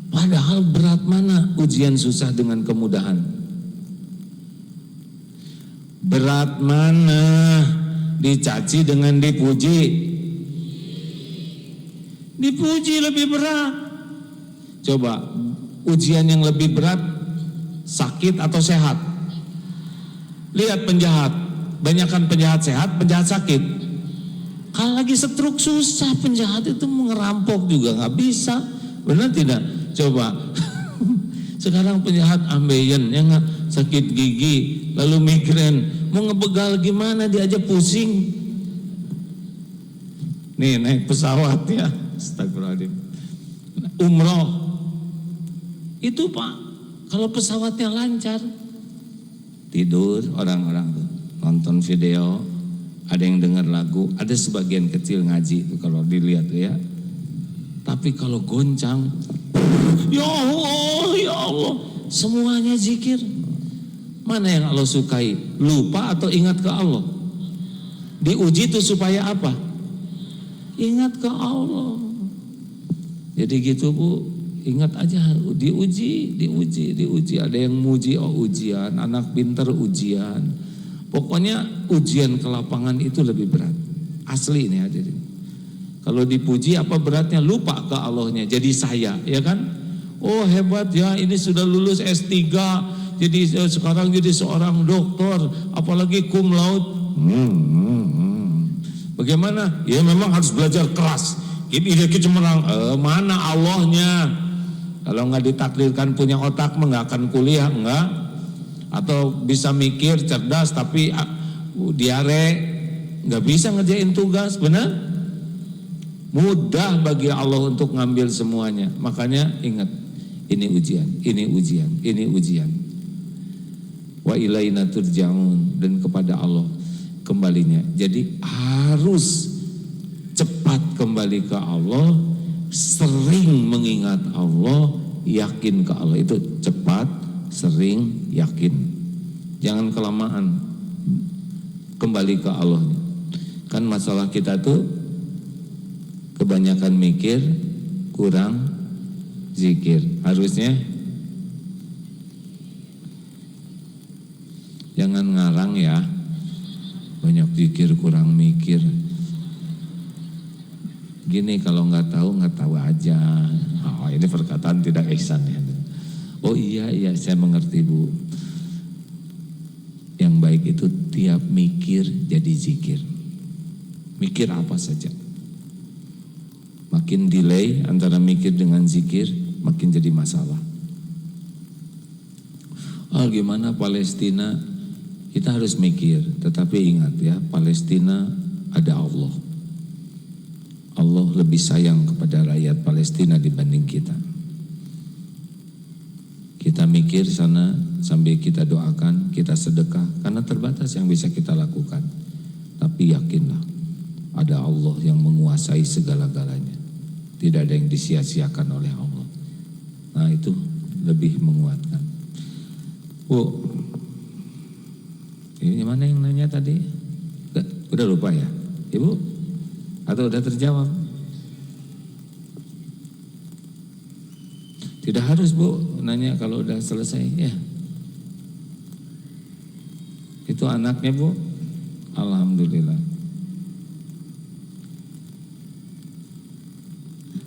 Padahal berat mana ujian susah dengan kemudahan? Berat mana dicaci dengan dipuji? Dipuji lebih berat. Coba, ujian yang lebih berat, sakit atau sehat? Lihat penjahat, banyakkan penjahat sehat, penjahat sakit. Kalau lagi stroke susah, penjahat itu mau ngerampok juga nggak bisa, benar tidak? Coba, sekarang penjahat ambeien, yang sakit gigi, lalu migrain, mau ngebegal gimana dia aja pusing. Nih naik pesawat ya, astagfirullahaladzim. Umroh, itu Pak, kalau pesawatnya lancar, tidur orang-orang tuh, nonton video. Ada yang dengar lagu, ada sebagian kecil ngaji itu kalau dilihat ya. Tapi kalau goncang, ya Allah, semuanya zikir. Mana yang Allah sukai? Lupa atau ingat ke Allah? Diuji itu supaya apa? Ingat ke Allah. Jadi gitu, Bu, ingat aja, diuji. Ada yang muji, ujian, anak pintar ujian. Pokoknya ujian ke lapangan itu lebih berat. Asli ini hadirin. Kalau dipuji apa beratnya? Lupa ke Allahnya. Jadi saya, ya kan? Oh hebat ya, ini sudah lulus S3. Jadi sekarang jadi seorang dokter. Apalagi cum laude. Bagaimana? Ya memang harus belajar keras. Ini cemerlang. Mana Allahnya? Kalau nggak ditakdirkan punya otak, nggak akan kuliah, enggak. Atau bisa mikir cerdas tapi diare, nggak bisa ngerjain tugas, benar? Mudah bagi Allah untuk ngambil semuanya. Makanya ingat, ini ujian, ini ujian, ini ujian. Wa ilaina turja'un, dan kepada Allah kembalinya. Jadi harus cepat kembali ke Allah, sering mengingat Allah, yakin ke Allah. Itu cepat, sering, yakin. Jangan kelamaan kembali ke Allah. Kan masalah kita tuh kebanyakan mikir, kurang zikir. Harusnya jangan ngarang ya, banyak zikir kurang mikir. Gini, kalau nggak tahu aja. Oh, ini perkataan tidak ihsan ya. Oh iya saya mengerti Bu. Yang baik itu tiap mikir jadi zikir. Mikir apa saja. Makin delay antara mikir dengan zikir, makin jadi masalah. Oh gimana Palestina? Kita harus mikir, tetapi ingat ya, Palestina ada Allah. Allah lebih sayang kepada rakyat Palestina dibanding kita. Kita mikir sana sambil kita doakan, kita sedekah, karena terbatas yang bisa kita lakukan. Tapi yakinlah, ada Allah yang menguasai segala-galanya. Tidak ada yang disia-siakan oleh Allah. Nah itu lebih menguatkan. Bu, ini mana yang nanya tadi? Udah lupa ya, Ibu? Atau udah terjawab? Tidak harus Bu nanya kalau udah selesai ya. Itu anaknya Bu. Alhamdulillah.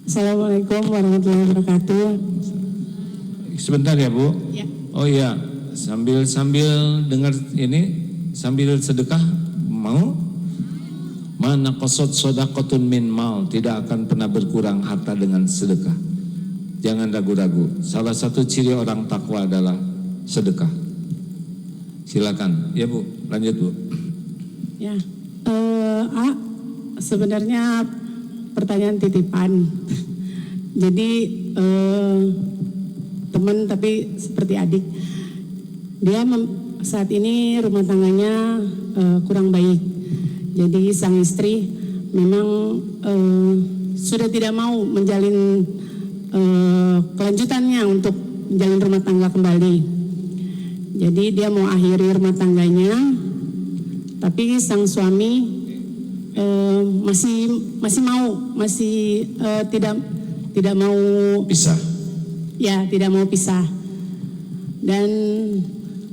Assalamualaikum warahmatullahi wabarakatuh. Sebentar ya Bu. Ya. Oh iya, sambil dengar ini, sambil sedekah mau? Mana qasad shadaqatun min mal, tidak akan pernah berkurang harta dengan sedekah. Jangan ragu-ragu. Salah satu ciri orang takwa adalah sedekah. Silakan. Ya Bu, lanjut Bu. Ya. Sebenarnya pertanyaan titipan. Jadi teman tapi seperti adik. Dia saat ini rumah tangganya kurang baik. Jadi sang istri memang sudah tidak mau menjalin kelanjutannya untuk menjalin rumah tangga kembali. Jadi dia mau akhiri rumah tangganya, tapi sang suami masih tidak mau Bisa. Ya, tidak mau pisah. Dan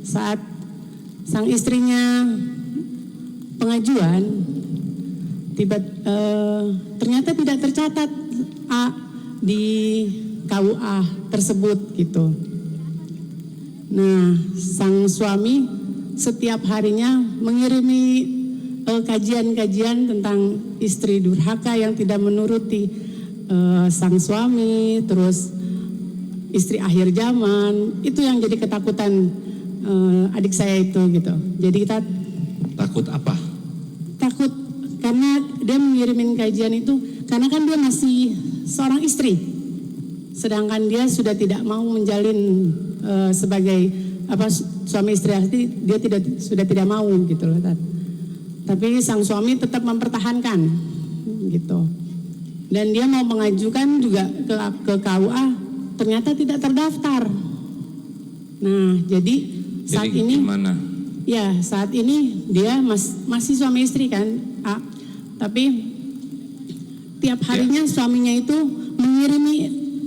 saat sang istrinya pengajuan, ternyata tidak tercatat di KUA tersebut gitu. Nah, sang suami setiap harinya mengirimi kajian-kajian tentang istri durhaka yang tidak menuruti sang suami, terus istri akhir zaman. Itu yang jadi ketakutan adik saya itu gitu. Jadi kita Takut apa? takut karena dia mengirimin kajian itu karena kan dia masih seorang istri, sedangkan dia sudah tidak mau menjalin sebagai suami istri asli, dia sudah tidak mau gitu loh. Tapi sang suami tetap mempertahankan gitu, dan dia mau mengajukan juga ke KUA, ternyata tidak terdaftar. Nah jadi saat ini gimana? Ya, saat ini dia masih suami istri kan, tapi tiap harinya suaminya itu mengirimi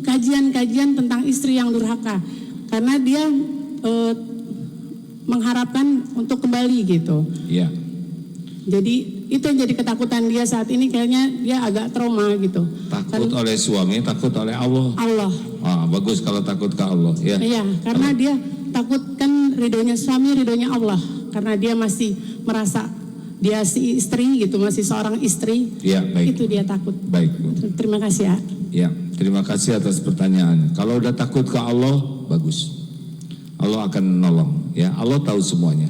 kajian-kajian tentang istri yang durhaka, karena dia mengharapkan untuk kembali gitu. Iya. Jadi itu yang jadi ketakutan dia saat ini, kayaknya dia agak trauma gitu. Takut oleh suami, takut oleh Allah. Allah. Bagus kalau takut ke Allah ya. Iya, karena dia takut kan ridhonya suami, ridhonya Allah, karena dia masih merasa dia si istri gitu, masih seorang istri. Iya, baik. Itu dia takut. Baik Bu. Terima kasih ya. Ya, terima kasih atas pertanyaan. Kalau udah takut ke Allah, bagus. Allah akan menolong ya. Allah tahu semuanya.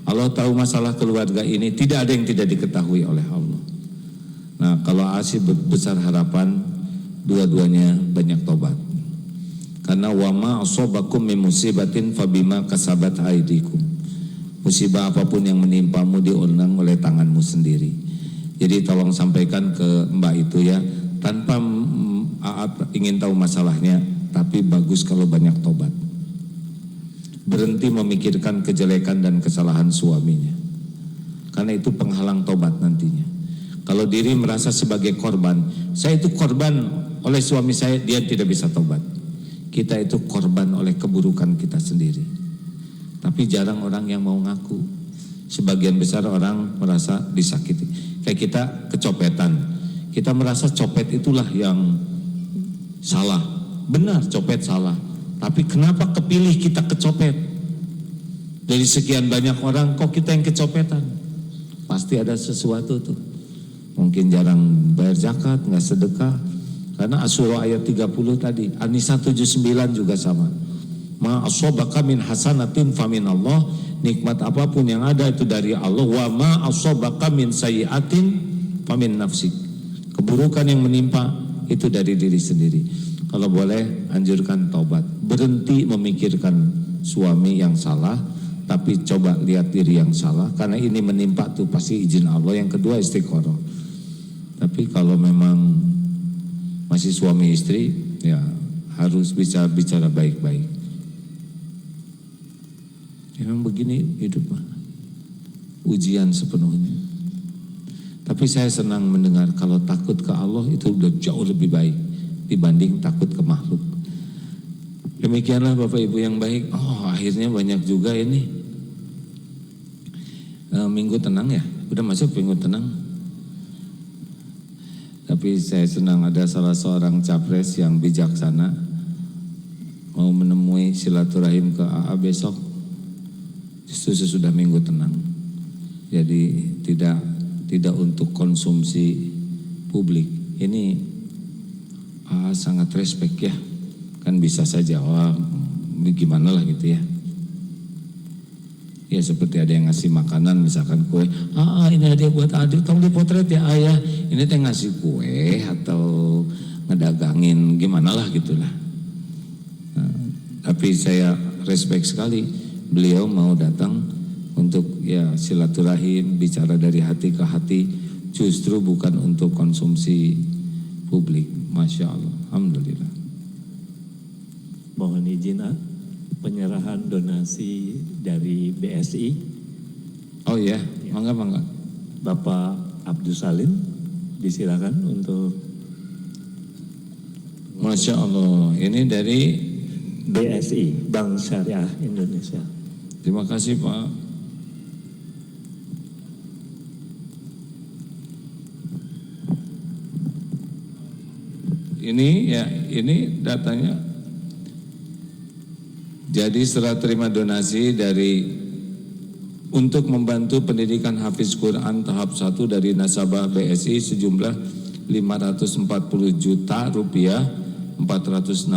Allah tahu masalah keluarga ini, tidak ada yang tidak diketahui oleh Allah. Nah, kalau Asi besar harapan dua-duanya banyak tobat. Karena wama asobakum min musibatin fabima kasabat aidikum. Musibah apapun yang menimpamu diundang oleh tanganmu sendiri. Jadi tolong sampaikan ke Mbak itu ya, tanpa ingin tahu masalahnya, tapi bagus kalau banyak tobat. Berhenti memikirkan kejelekan dan kesalahan suaminya, karena itu penghalang tobat nantinya. Kalau diri merasa sebagai korban, saya itu korban oleh suami saya, dia tidak bisa tobat. Kita itu korban oleh keburukan kita sendiri. Tapi jarang orang yang mau ngaku. Sebagian besar orang merasa disakiti. Kayak kita kecopetan, kita merasa copet itulah yang salah. Benar, copet salah. Tapi kenapa kepilih kita kecopet? Dari sekian banyak orang, kok kita yang kecopetan? Pasti ada sesuatu tuh. Mungkin jarang bayar zakat, nggak sedekah. Karena Asyura ayat 30 tadi, An-Nisa 79 juga sama. Ma asobaka min hasanatin famin Allah, nikmat apapun yang ada itu dari Allah. Wa ma asobaka min sayyiatin famin nafsik. Keburukan yang menimpa itu dari diri sendiri. Kalau boleh anjurkan taubat, berhenti memikirkan suami yang salah, tapi coba lihat diri yang salah, karena ini menimpa tuh pasti izin Allah. Yang kedua istiqoroh. Tapi kalau memang masih suami istri, ya harus bicara baik-baik. Memang begini hidup mah, ujian sepenuhnya. Tapi saya senang mendengar kalau takut ke Allah itu udah jauh lebih baik dibanding takut ke makhluk. Demikianlah Bapak Ibu yang baik. Oh, akhirnya banyak juga ini minggu tenang ya. Udah masuk minggu tenang. Tapi saya senang ada salah seorang capres yang bijaksana mau menemui silaturahim ke AA besok, justru sesudah minggu tenang. Jadi tidak untuk konsumsi publik. Ini AA sangat respect ya. Kan bisa saja, wah gimana lah gitu ya. Ya seperti ada yang ngasih makanan, misalkan kue, ini hadiah buat Adil, tolong dipotret ya ayah. Ini teh ngasih kue atau ngedagangin gimana lah gitulah. Nah, tapi saya respect sekali, beliau mau datang untuk ya silaturahim, bicara dari hati ke hati, justru bukan untuk konsumsi publik. Masya Allah, alhamdulillah. Mohon izin penyerahan donasi dari BSI. Oh ya, mangga. Bapak Abdul Salim, disilakan untuk. Masya Allah, ini dari BSI, Bank Syariah Indonesia. Terima kasih Pak. Ini datanya. Jadi serah terima donasi untuk membantu pendidikan Hafiz Quran tahap 1 dari nasabah BSI sejumlah 540 juta rupiah 416.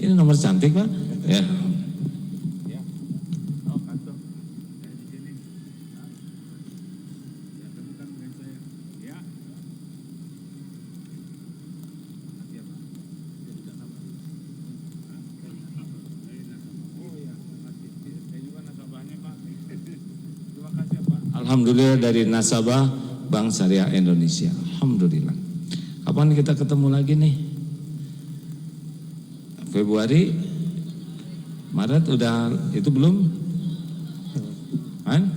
Ini nomor cantik Pak ya. Alhamdulillah dari nasabah Bank Syariah Indonesia. Alhamdulillah. Kapan kita ketemu lagi nih? Februari, Maret udah itu belum? Kan?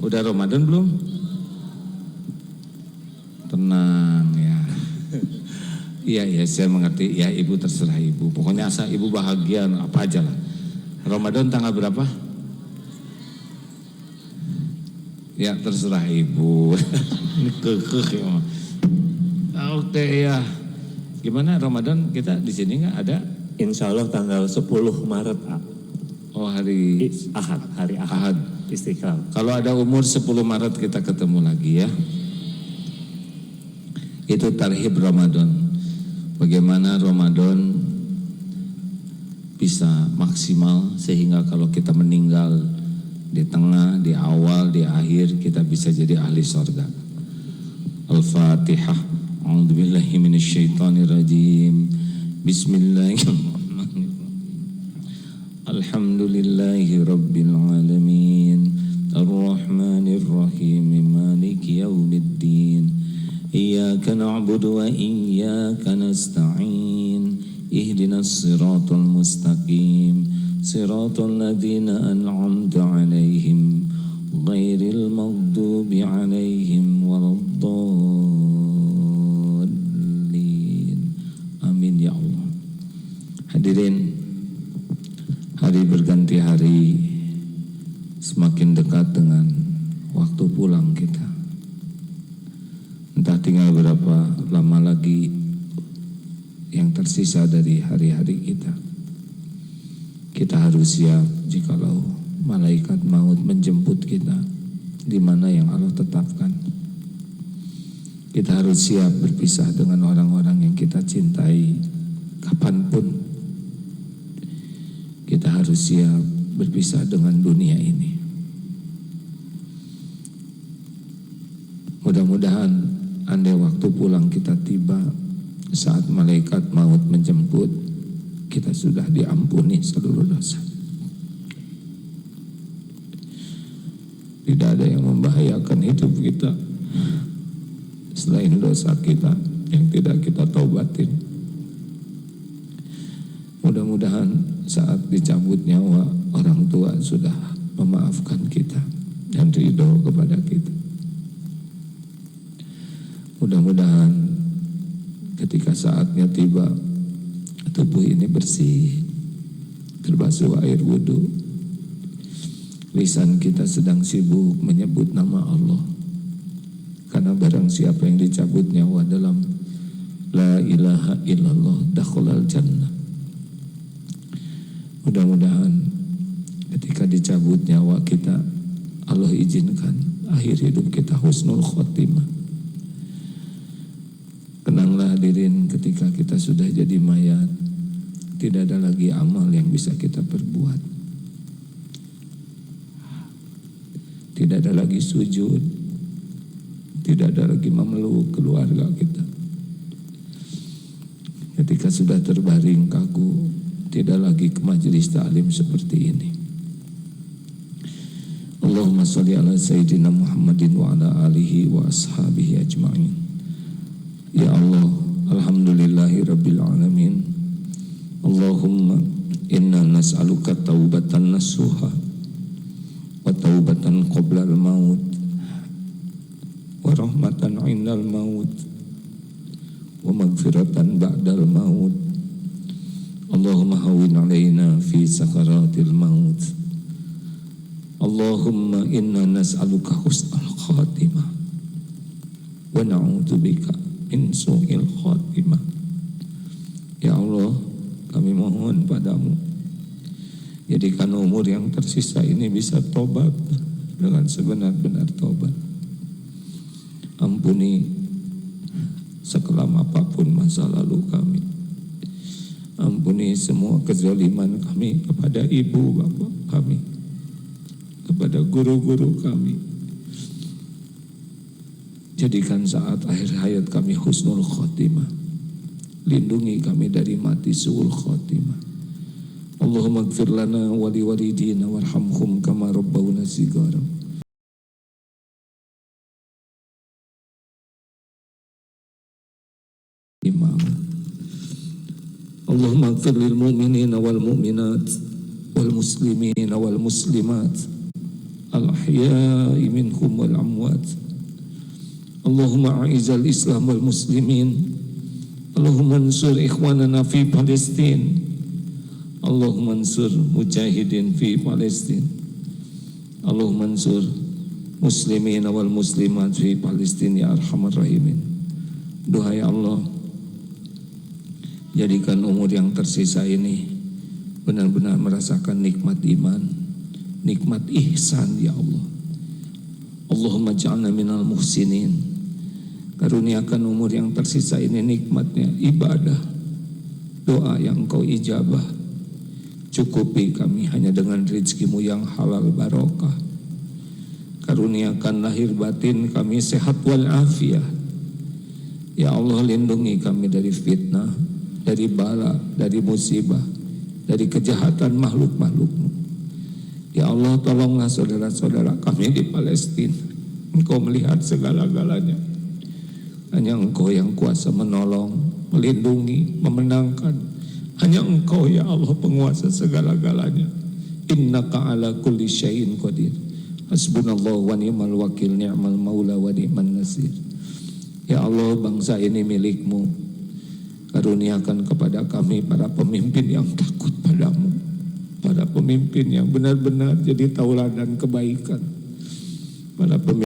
Udah Ramadan belum? Tenang ya. Iya saya mengerti. Ya ibu terserah ibu. Pokoknya asal ibu bahagia apa aja lah. Ramadan tanggal berapa? Ya terserah ibu. Kekeh ya. Oke ya. Gimana Ramadan kita di sini nggak ada? Insya Allah tanggal 10 Maret. Oh hari Ahad. Istiqlal. Kalau ada umur 10 Maret kita ketemu lagi ya. Itu tarhib Ramadan. Bagaimana Ramadan bisa maksimal sehingga kalau kita meninggal di tengah, di awal, di akhir kita bisa jadi ahli surga. Al-Fatihah. A'udzubillahi minasyaitonirrajim. Bismillahirrahmanirrahim. Alhamdulillahi rabbil alamin. Ar-Rahmanirrahim. Maliki yaumiddin. Iyyaka na'budu wa iyyaka nasta'in. Ihdinas siratal mustaqim. Siratal ladzina an'amta 'alaihim ghairil maghdubi 'alaihim waladdallin. Amin ya Allah. Hadirin, hari berganti hari, semakin dekat dengan waktu pulang kita. Entah tinggal berapa lama lagi yang tersisa dari hari-hari kita. Kita harus siap jikalau malaikat maut menjemput kita di mana yang Allah tetapkan. Kita harus siap berpisah dengan orang-orang yang kita cintai kapanpun. Kita harus siap berpisah dengan dunia ini. Mudah-mudahan andai waktu pulang kita tiba saat malaikat maut menjemput, kita sudah diampuni seluruh dosa. Tidak ada yang membahayakan hidup kita selain dosa kita yang tidak kita taubatin. Mudah-mudahan saat dicabut nyawa, orang tua sudah memaafkan kita dan ridho kepada kita. Mudah-mudahan ketika saatnya tiba, tubuh ini bersih, terbasuh air wudhu. Lisan kita sedang sibuk menyebut nama Allah. Karena barang siapa yang dicabut nyawa dalam La ilaha illallah dakhalal jannah. Mudah-mudahan ketika dicabut nyawa kita, Allah izinkan akhir hidup kita husnul khotimah. Kenanglah hadirin, ketika kita sudah jadi mayat, tidak ada lagi amal yang bisa kita perbuat. Tidak ada lagi sujud, tidak ada lagi memeluk keluarga kita. Ketika sudah terbaring kaku, tidak lagi ke majelis ta'lim seperti ini. Allahumma sholli ala sayyidina Muhammadin wa ala alihi wa ashabihi ajma'in. Ya Allah, alhamdulillahi rabbil alamin. Allahumma inna nas'aluka taubatan nasuha wa taubatan qabla al-maut wa rahmatan 'indal maut wa maghfiratan ba'dal maut. Allahumma hawwin 'alaina fi sakaratil maut. Allahumma inna nas'aluka husnal khatimah wa na'udzubika min su'il khatimah. Ya Allah, kami mohon padamu, jadikan umur yang tersisa ini bisa tobat dengan sebenar-benar tobat. Ampuni sekelam apapun masa lalu kami. Ampuni semua kezaliman kami kepada ibu bapak kami, kepada guru-guru kami. Jadikan saat akhir hayat kami husnul khotimah. Lindungi kami dari mati su'ul khotimah. Allahumma ighfir lana wa liwalidina warhamhum kama rabbawna shighara. Imam. Allahumma ighfir lil mu'minina wal mu'minat wal muslimina wal muslimat al ahya'i minhum wal amwat. Allahumma a'izal Islam wal muslimin. Allahumma ansur ikhwanana fi Palestin. Allahumma ansur mujahidin fi Palestin. Allahumma ansur muslimin wal muslimat fi Palestin ya arhamar rahimin. Doa ya Allah, jadikan umur yang tersisa ini benar-benar merasakan nikmat iman, nikmat ihsan ya Allah. Allahumma ja'alna minal muhsinin. Karuniakan umur yang tersisa ini nikmatnya ibadah, doa yang Engkau ijabah, Cukupi kami hanya dengan rezeki-Mu yang halal barokah. Karuniakan lahir batin kami sehat walafiat. Ya Allah, lindungi kami dari fitnah, dari bala, dari musibah, dari kejahatan makhluk-makhluk-Mu. Ya Allah, tolonglah saudara-saudara kami di Palestina. Engkau melihat segala-galanya. Hanya Engkau yang kuasa menolong, melindungi, memenangkan. Hanya Engkau ya Allah penguasa segala-galanya. Innaka ala kulli syai'in qadir. Hasbunallahu wa ni'mal wakil, ni'mal maula wa ni'man nasir. Ya Allah, bangsa ini milik-Mu. Karuniakan kepada kami para pemimpin yang takut padamu, para pemimpin yang benar-benar jadi tauladan kebaikan, para pemimpin